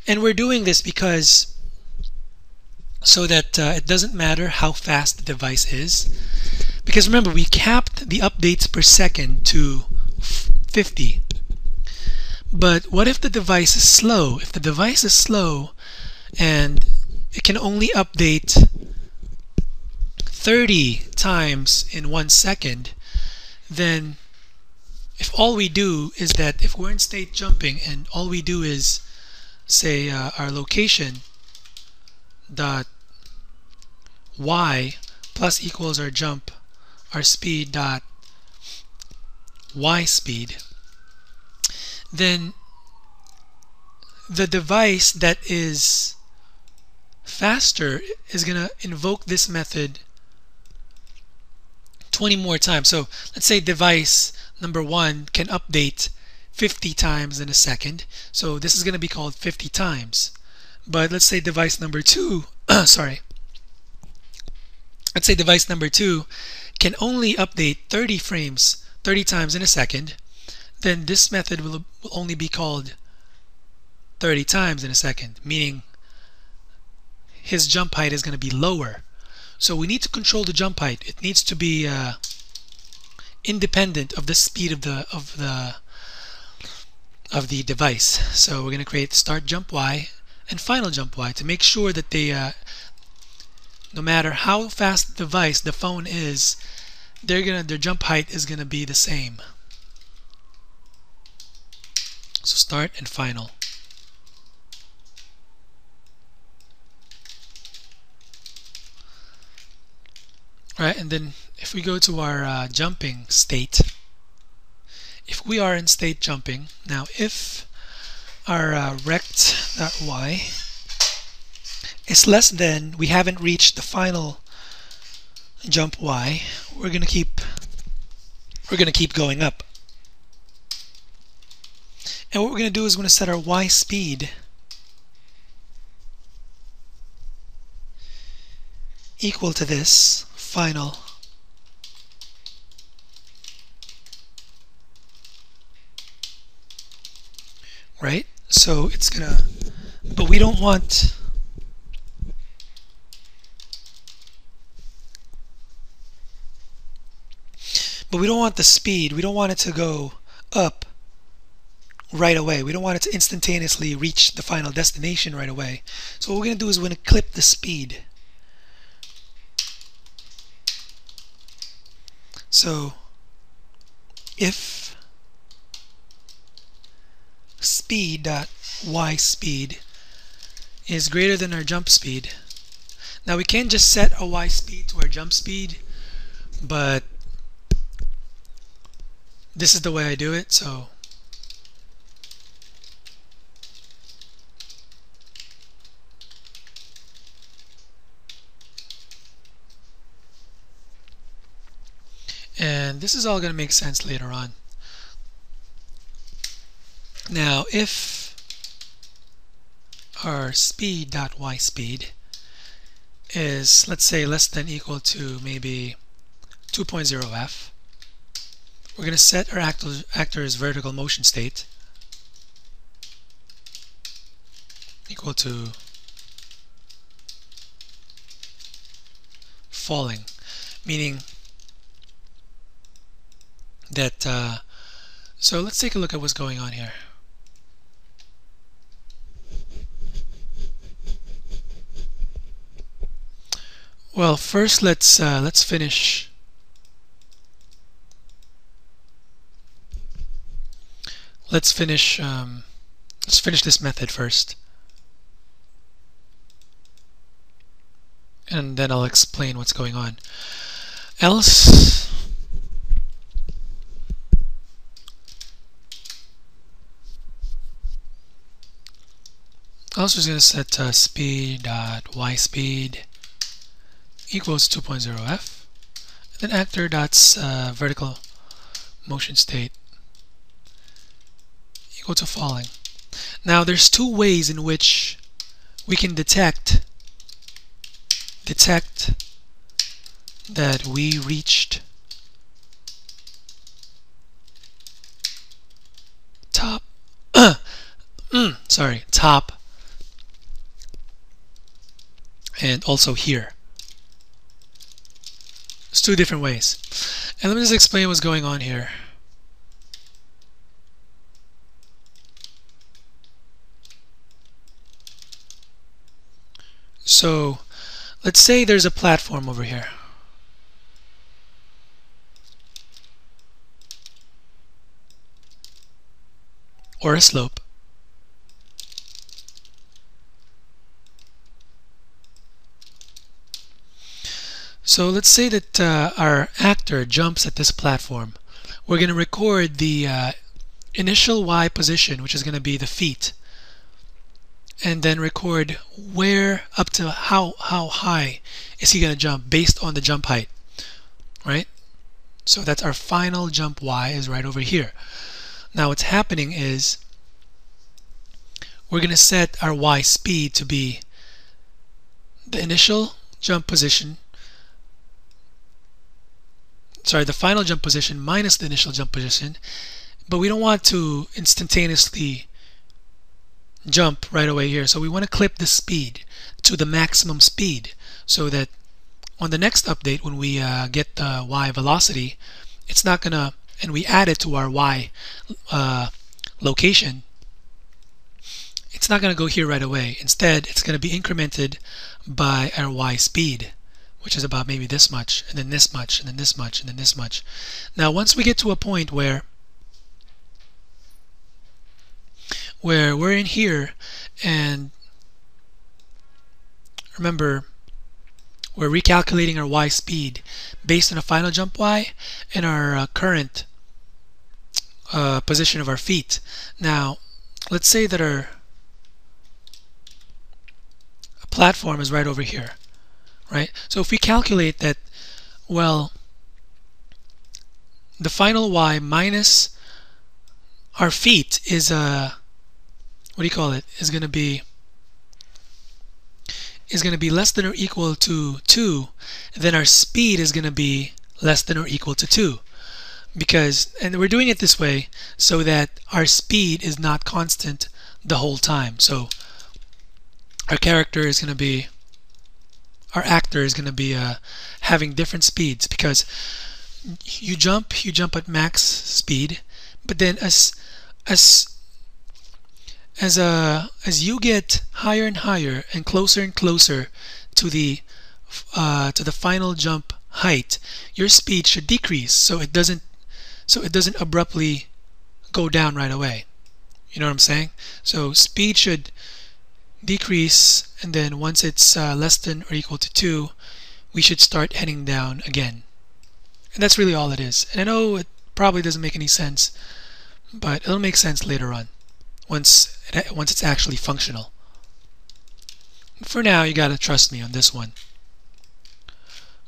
And we're doing this because so that it doesn't matter how fast the device is, because remember, we capped the updates per second to 50. But what if the device is slow? If the device is slow and it can only update 30 times in 1 second, then if all we do is that, if we're in state jumping and all we do is say our location dot y plus equals our jump, our speed dot y speed, then the device that is faster is going to invoke this method 20 more times. So let's say device number 1 can update 50 times in a second. So this is going to be called 50 times. But let's say device number 2, sorry. Let's say device number 2 can only update 30 frames 30 times in a second. Then this method will only be called 30 times in a second, meaning his jump height is going to be lower. So we need to control the jump height. It needs to be independent of the speed of the device. So we're going to create start jump Y and final jump Y to make sure that they, no matter how fast the device, the phone is, their jump height is going to be the same. So start and final. Alright, and then if we go to our jumping state, if we are in state jumping, now if our rect.y is less than, we haven't reached the final jump y, we're gonna keep going up. And what we're gonna do is we're gonna set our y speed equal to this final right? So it's gonna, but we don't want the speed, we don't want it to go up right away. We don't want it to instantaneously reach the final destination right away. So what we're going to do is we're going to clip the speed. So if speed.y speed is greater than our jump speed, now we can't just set a y speed to our jump speed. but this is the way I do it. So and this is all going to make sense later on. Now if our speed.yspeed is, let's say, less than equal to maybe 2.0f, we're going to set our actor's vertical motion state equal to falling, meaning that so let's take a look at what's going on here. Well, first let's finish this method first, and then I'll explain what's going on. Else is going to set speed.yspeed equals 2.0f, then actor.'s vertical motion state equal to falling. Now there's two ways in which we can detect that we reached top top and also here. It's two different ways, and let me just explain what's going on here. So let's say there's a platform over here. Or a slope. So let's say that our actor jumps at this platform. We're going to record the initial Y position, which is going to be the feet, and then record where up to how high is he going to jump based on the jump height, right? So that's our final jump Y is right over here. Now what's happening is we're going to set our Y speed to be the initial jump position, the final jump position minus the initial jump position, but we don't want to instantaneously jump right away here. So we want to clip the speed to the maximum speed so that on the next update when we get the Y velocity, it's not gonna, and we add it to our Y location, it's not gonna go here right away. Instead, it's gonna be incremented by our Y speed, which is about maybe this much, and then this much, and then this much, and then this much. Now once we get to a point where we're in here, and remember we're recalculating our Y speed based on a final jump Y and our current position of our feet. Now let's say that our platform is right over here, right? So if we calculate that, well, the final Y minus our feet is is going to be less than or equal to 2, then our speed is going to be less than or equal to 2, because, and we're doing it this way so that our speed is not constant the whole time. So our character is going to be, our actor is going to be having different speeds, because you jump at max speed, but then as you get higher and higher and closer to the final jump height, your speed should decrease, so it doesn't abruptly go down right away. You know what I'm saying? So speed should decrease, and then once it's less than or equal to 2, we should start heading down again. And that's really all it is. And I know it probably doesn't make any sense, but it'll make sense later on once it's actually functional. For now, you gotta trust me on this one.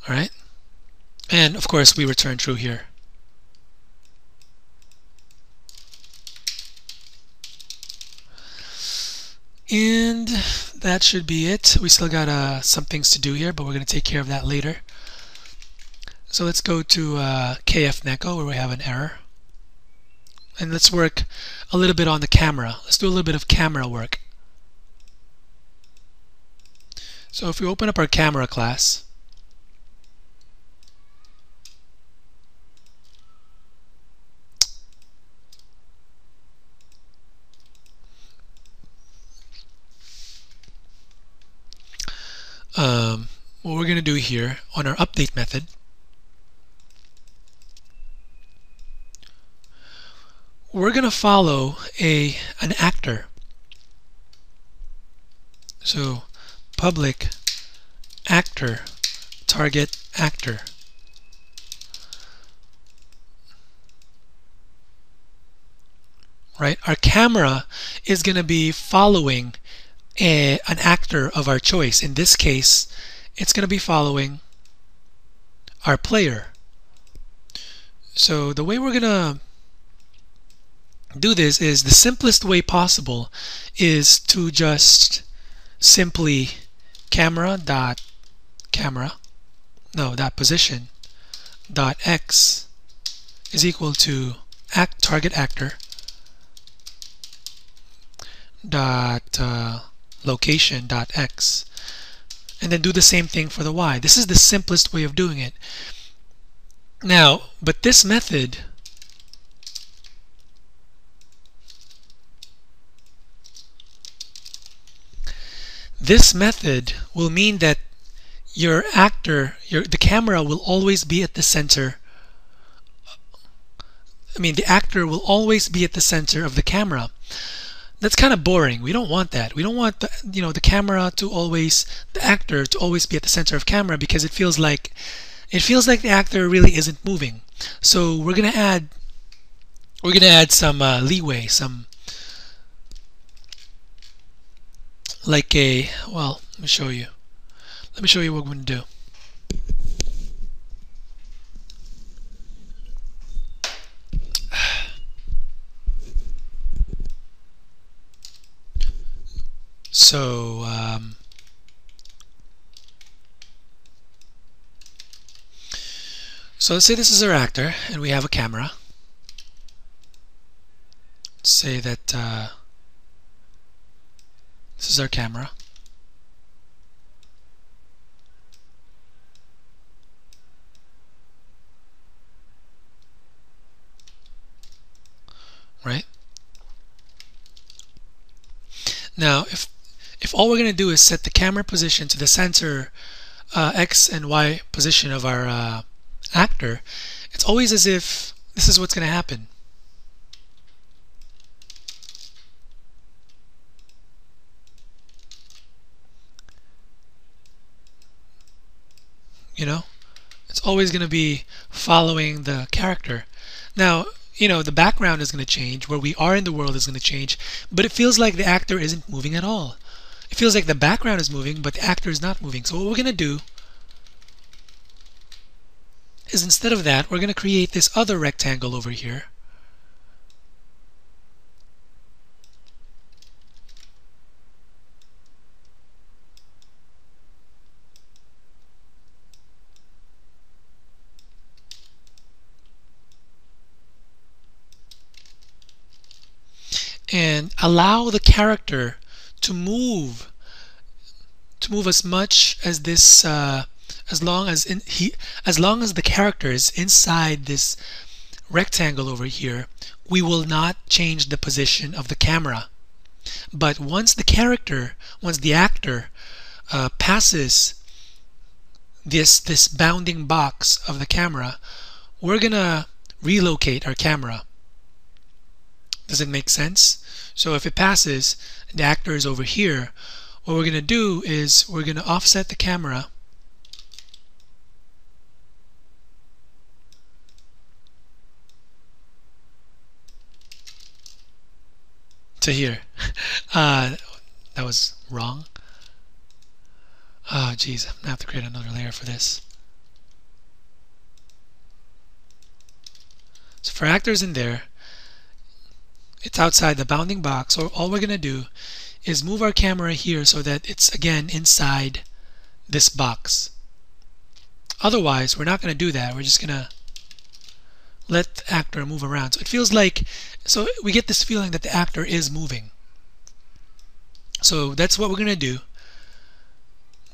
Alright? And of course we return true here. And that should be it. We still got some things to do here, but we're going to take care of that later. So let's go to KF Nekko, where we have an error. And let's work a little bit on the camera. Let's do a little bit of camera work. So if we open up our camera class, what we're going to do here on our update method, we're going to follow an actor. So public actor, target actor. Right? Our camera is going to be following an actor of our choice. In this case, it's going to be following our player. So the way we're going to do this is, the simplest way possible is to just simply position dot x is equal to target actor dot location dot x, and then do the same thing for the y. This is the simplest way of doing it. Now, but this method will mean that your actor, the camera will always be at the center. The actor will always be at the center of the camera. That's kind of boring. We don't want that. We don't want the camera to always, the actor to always be at the center of camera, because it feels like the actor really isn't moving. So we're gonna add some leeway, some like well, let me show you what we're going to do. So let's say this is our actor and we have a camera. Let's say that this is our camera. Right? Now, if all we're going to do is set the camera position to the center X and Y position of our actor, it's always as if this is what's going to happen. It's always going to be following the character. Now, the background is going to change, where we are in the world is going to change, but it feels like the actor isn't moving at all. It feels like the background is moving, but the actor is not moving. So what we're going to do is, instead of that, we're going to create this other rectangle over here. And allow the character to move as much as this, as long as the character is inside this rectangle over here, we will not change the position of the camera. But once the actor passes this bounding box of the camera, we're gonna relocate our camera. Does it make sense? So if it passes, the actor is over here, what we're going to do is we're going to offset the camera to here. That was wrong. Oh, geez, I'm gonna have to create another layer for this. So for actors in there, it's outside the bounding box. So all we're gonna do is move our camera here so that it's again inside this box. Otherwise, we're not gonna do that. We're just gonna let the actor move around. So it feels like, so we get this feeling that the actor is moving. So that's what we're gonna do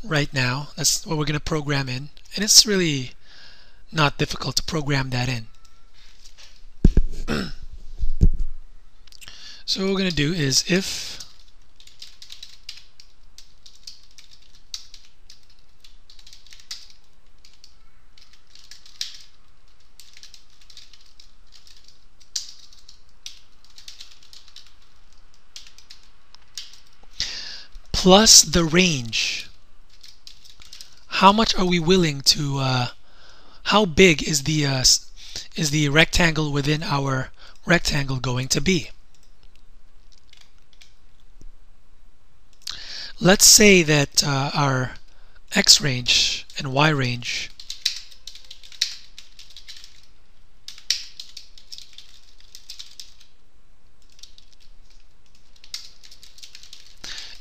right now. That's what we're gonna program in, and it's really not difficult to program that in. So what we're going to do is if plus the range, how much are we willing to, how big is the rectangle within our rectangle going to be? Let's say that our x range and y range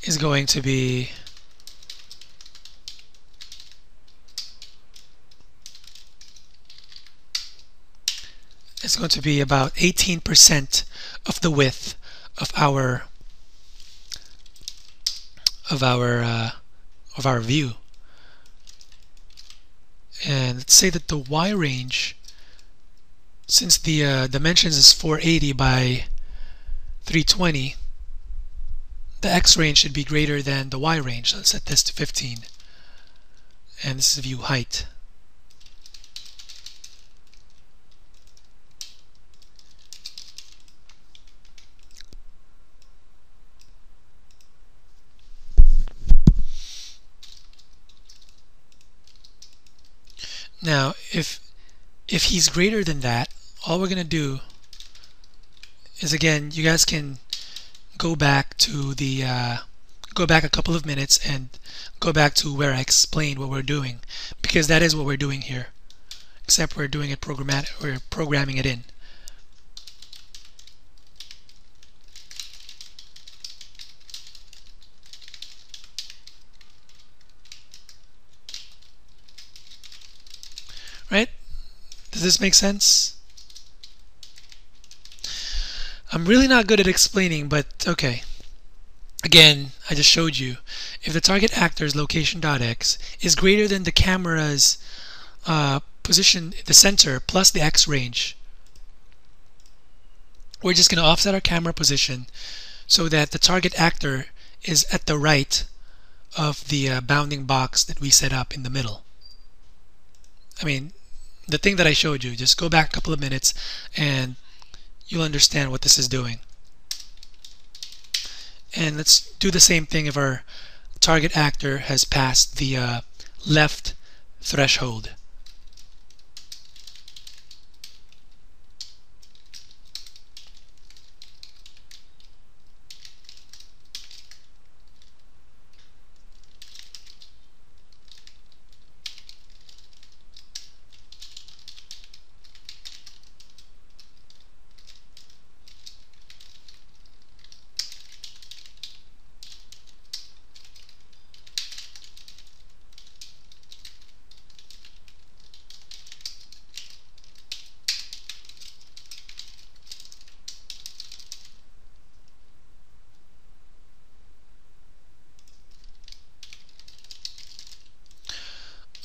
is going to be about 18% of the width of our view. And let's say that the y range, since the dimensions is 480 by 320, the x range should be greater than the y range. So let's set this to 15, and this is view height. Now, if he's greater than that, all we're going to do is, again, you guys can go back to the go back a couple of minutes and go back to where I explained what we're doing, because that is what we're doing here, except we're doing it programmatic. We're programming it in. Right? Does this make sense? I'm really not good at explaining, but okay. Again, I just showed you. If the target actor's location.x is greater than the camera's position, the center, plus the x range, we're just going to offset our camera position so that the target actor is at the right of the bounding box that we set up in the middle. I mean, the thing that I showed you, just go back a couple of minutes and you'll understand what this is doing. And let's do the same thing if our target actor has passed the left threshold.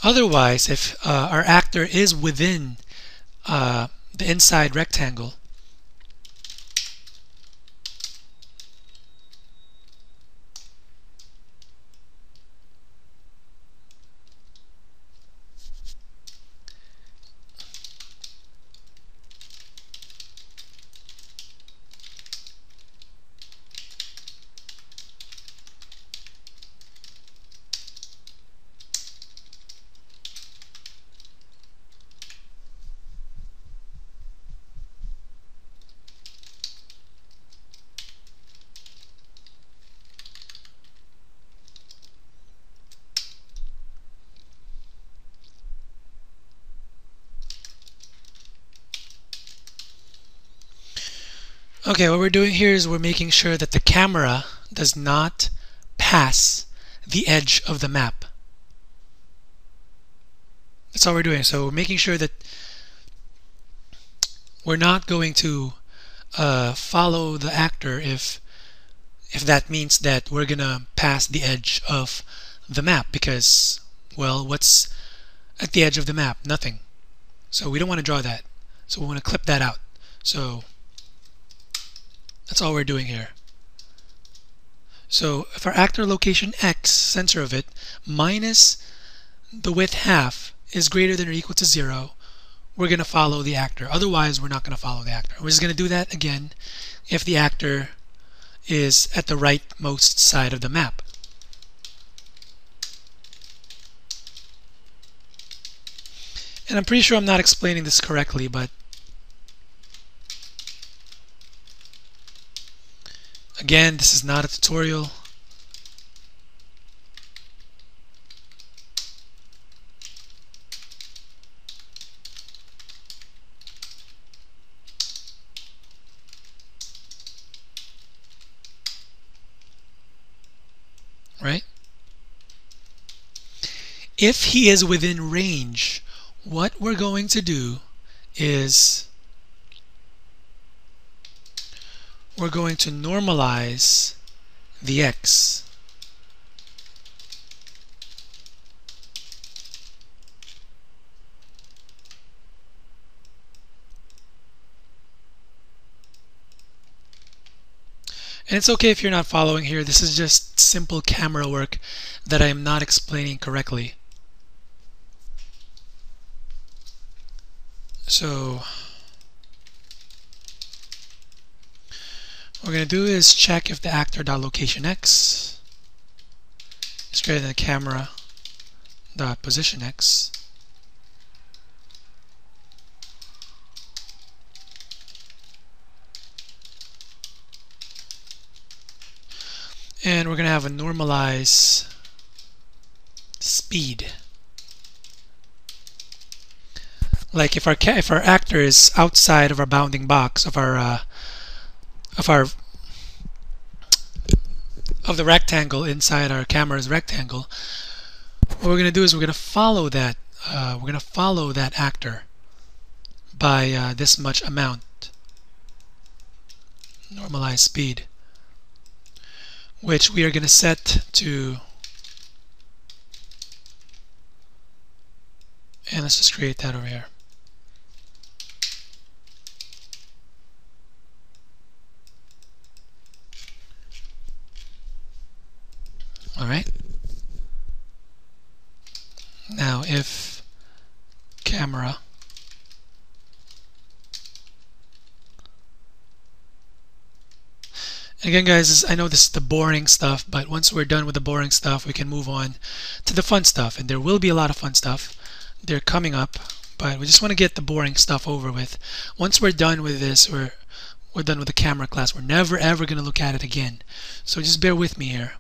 Otherwise, if our actor is within the inside rectangle, Okay, what we're doing here is we're making sure that the camera does not pass the edge of the map. That's all we're doing. So we're making sure that we're not going to follow the actor if that means that we're gonna pass the edge of the map, because, well, what's at the edge of the map? Nothing. So we don't want to draw that. So we want to clip that out. So that's all we're doing here. So if our actor location X, center of it, minus the width half is greater than or equal to 0, we're going to follow the actor. Otherwise, we're not going to follow the actor. We're just going to do that again if the actor is at the rightmost side of the map. And I'm pretty sure I'm not explaining this correctly, but again, this is not a tutorial. Right? If he is within range, what we're going to do is we're going to normalize the X. And it's okay if you're not following here. This is just simple camera work that I am not explaining correctly. So what we're going to do is check if the actor.locationX is greater than the camera.positionX. And we're going to have a normalize speed. Like if our actor is outside of our bounding box of the rectangle inside our camera's rectangle, what we're going to do is we're going to follow that actor by this much amount, normalize speed, which we are going to set to, and let's just create that over here. All right. Now if camera again, guys, I know this is the boring stuff, but once we're done with the boring stuff, we can move on to the fun stuff, and there will be a lot of fun stuff. They're coming up, but we just want to get the boring stuff over with. Once we're done with this, we're done with the camera class. We're never ever going to look at it again. So just bear with me here.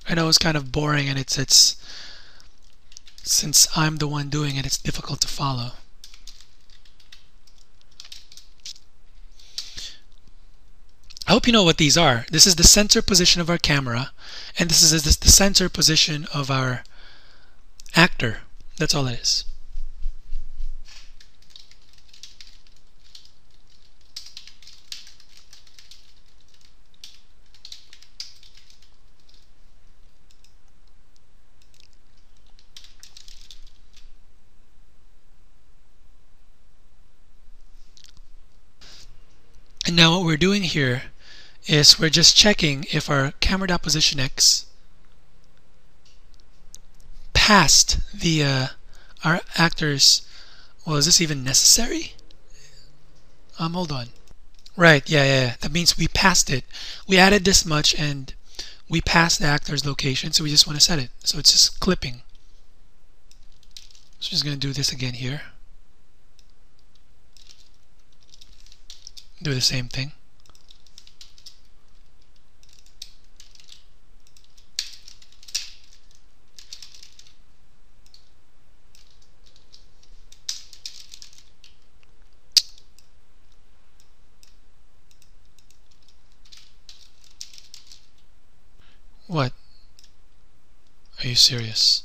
I know it's kind of boring, and it's since I'm the one doing it, it's difficult to follow. I hope you know what these are. This is the center position of our camera, and this is the center position of our actor. That's all it is. And now what we're doing here is we're just checking if our camera.positionX passed the our actors. Well, is this even necessary? Hold on. Right, yeah. That means we passed it. We added this much and we passed the actor's location, so we just want to set it. So it's just clipping. So I'm just going to do this again here. Do the same thing. What? Are you serious?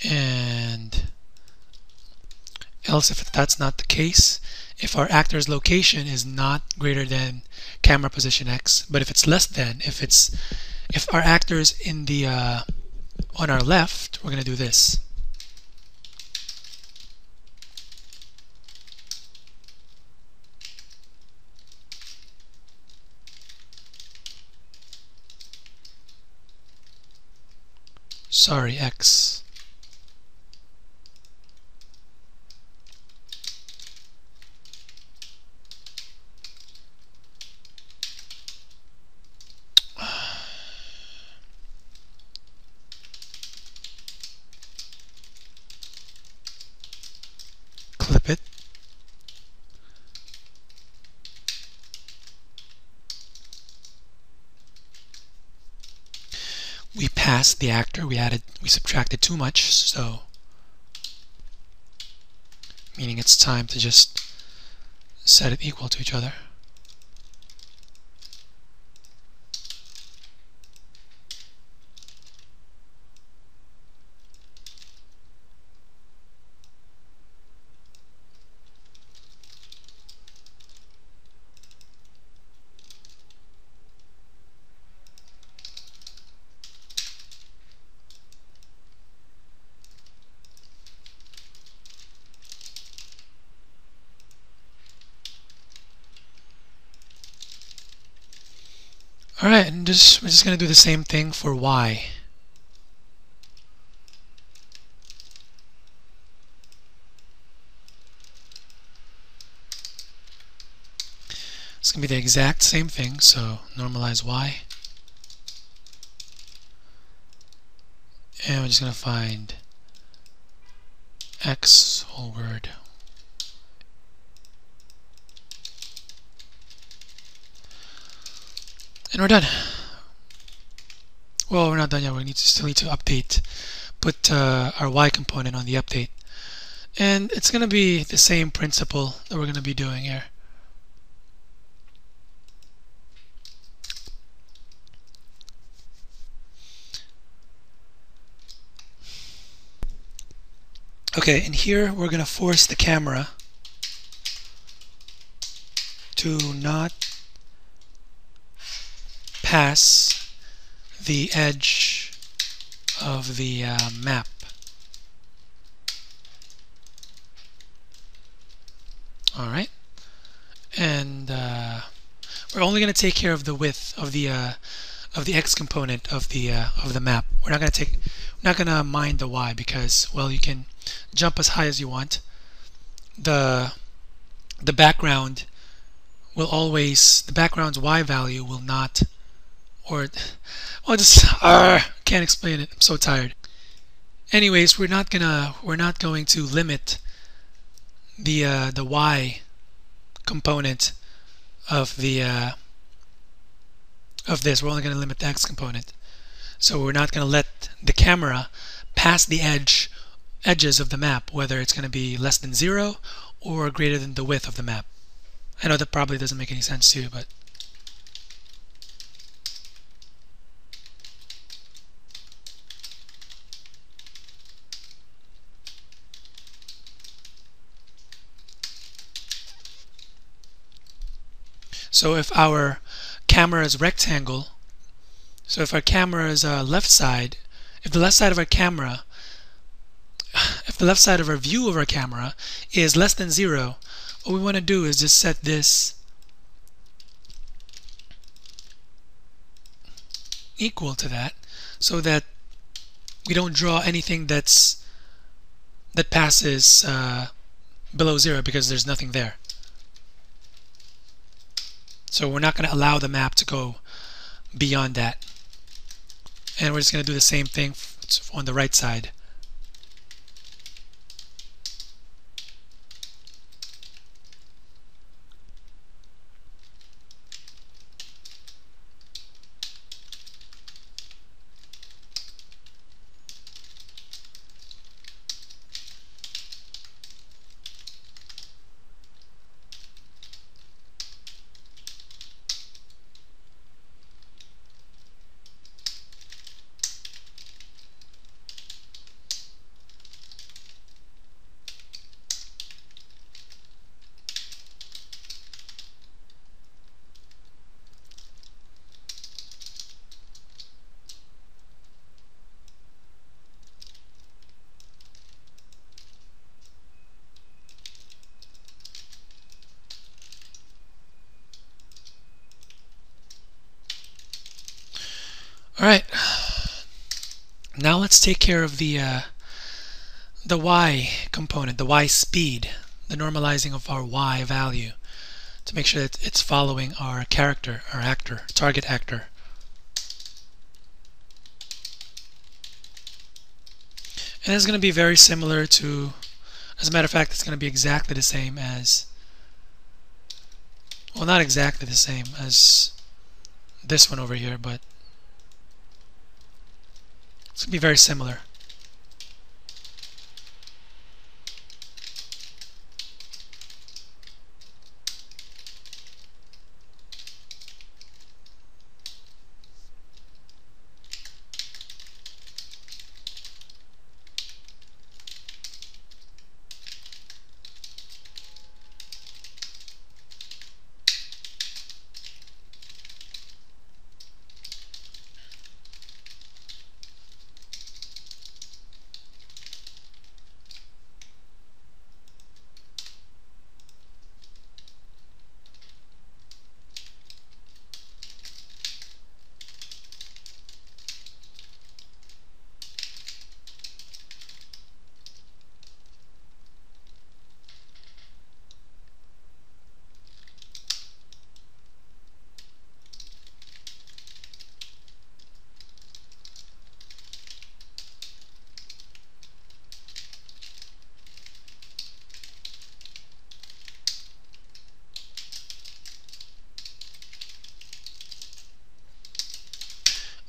And else, if that's not the case, if our actor's location is not greater than camera position X, but if it's less than, if our actor's in the on our left, we're going to do this. Sorry, X. Clip it. We passed the actor, we subtracted too much, so meaning it's time to just set it equal to each other. Alright, and we're just going to do the same thing for Y. It's going to be the exact same thing, so normalize Y. And we're just going to find X, whole word. And we're done. Well, we're not done yet. We still need to update, put our Y component on the update. And it's going to be the same principle that we're going to be doing here. Okay, and here we're going to force the camera to not pass the edge of the map. All right, and we're only going to take care of the width of the X component of the map. We're not going to mind the Y because, well, you can jump as high as you want. The background will always, the background's Y value will not, or well, just can't explain it. I'm so tired. Anyways, we're not going to limit the Y component of this. We're only going to limit the X component. So we're not going to let the camera pass the edges of the map, whether it's going to be less than 0 or greater than the width of the map. I know that probably doesn't make any sense to you, but so if our camera is rectangle, so if our camera is left side, if the left side of our camera, if the left side of our view of our camera is less than 0, what we want to do is just set this equal to that, so that we don't draw anything that passes below 0 because there's nothing there. So we're not going to allow the map to go beyond that. And we're just going to do the same thing on the right side. Now let's take care of the y component, the y speed, the normalizing of our y value to make sure that it's following our character, our actor, target actor. And it's going to be very similar to, as a matter of fact, it's going to be exactly the same as, well, not exactly the same as this one over here, but it's going to be very similar.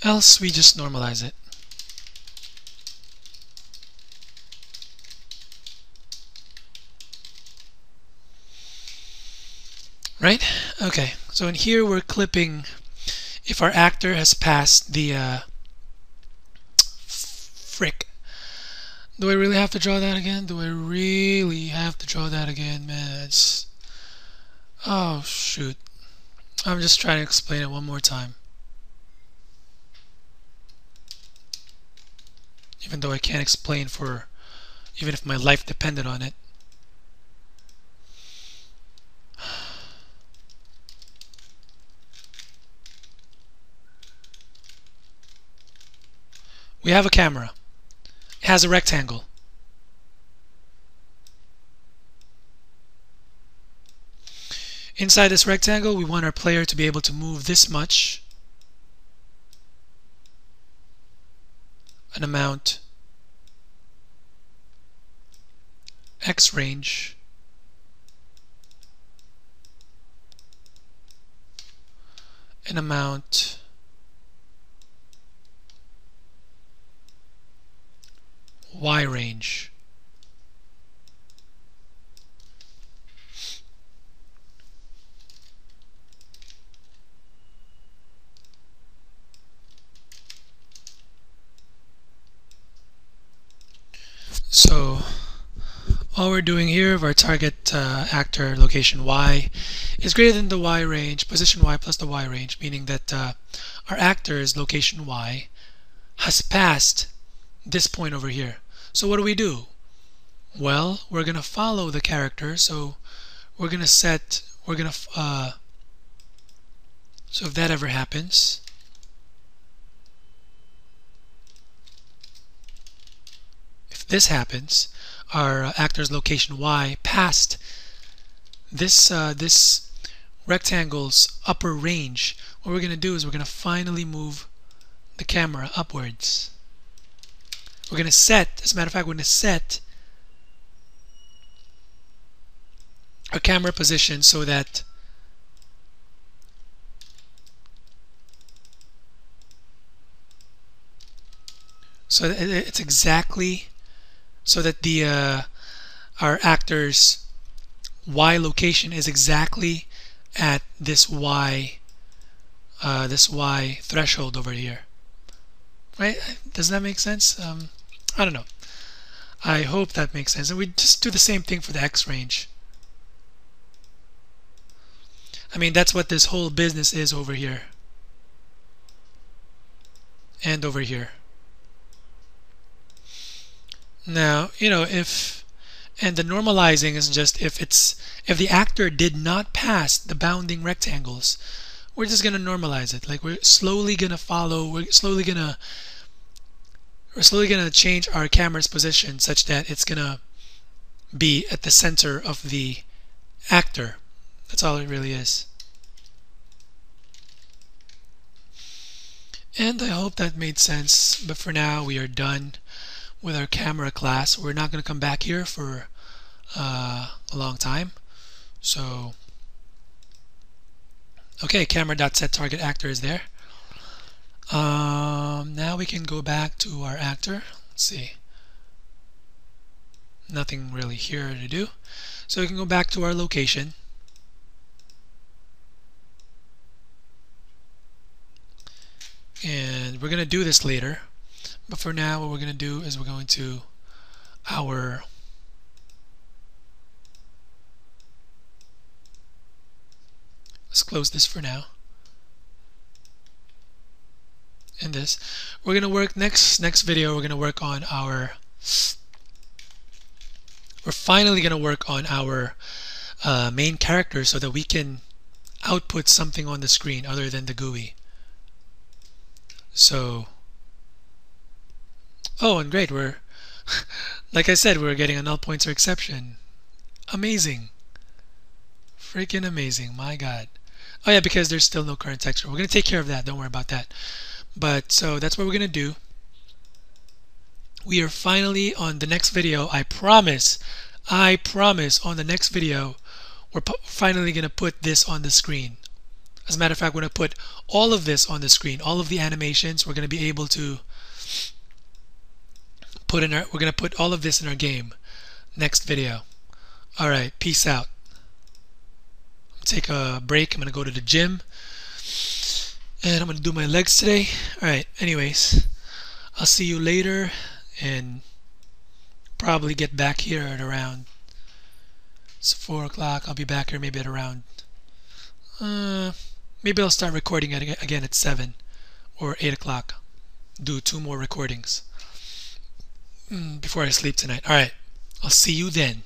Else we just normalize it. Right? Okay, so in here we're clipping if our actor has passed the frick. Do I really have to draw that again? Do I really have to draw that again? Man, it's... Oh, shoot. I'm just trying to explain it one more time. Even though I can't explain for, even if my life depended on it. We have a camera. It has a rectangle. Inside this rectangle, we want our player to be able to move this much, an amount, X range, an amount, Y range. So all we're doing here of our target actor location Y is greater than the Y range, position Y plus the Y range, meaning that our actor's location Y has passed this point over here. So what do? Well, we're going to follow the character, so we're going to set, so if that ever happens, if this happens, our actor's location Y passed this this rectangle's upper range, what we're going to do is we're going to finally move the camera upwards. We're going to set, as a matter of fact, we're going to set our camera position so that it's exactly so that the our actor's Y location is exactly at this Y threshold over here. Right? Does that make sense? I don't know. I hope that makes sense. And we just do the same thing for the X range. I mean, that's what this whole business is over here. And over here. Now, you know, and the normalizing is just if the actor did not pass the bounding rectangles, we're just going to normalize it. Like we're slowly going to follow, we're slowly going to we're slowly going to change our camera's position such that it's going to be at the center of the actor. That's all it really is. And I hope that made sense, but for now we are done with our camera class. We're not going to come back here for a long time. So, okay, camera.setTargetActor is there. Now we can go back to our actor. Let's see. Nothing really here to do. So we can go back to our location. And we're going to do this later. But for now, what we're going to do is we're going to our let's close this for now. And this. We're going to work next video, we're going to work on our we're finally going to work on our main character so that we can output something on the screen other than the GUI. So, oh, and great, we're like I said, we're getting a Nullpointerexception. Amazing. Freaking amazing, my god. Oh yeah, because there's still no current texture. We're going to take care of that, don't worry about that. But so that's what we're going to do. We are finally on the next video. I promise on the next video we're finally going to put this on the screen. As a matter of fact, we're going to put all of this on the screen, all of the animations. We're going to be able to put in we're going to put all of this in our game next video. Alright, peace out. Take a break. I'm going to go to the gym and I'm going to do my legs today. Alright, anyways, I'll see you later and probably get back here at around, it's 4 o'clock. I'll be back here maybe at around maybe I'll start recording again at 7 or 8 o'clock. Do 2 more recordings before I sleep tonight. Alright, I'll see you then.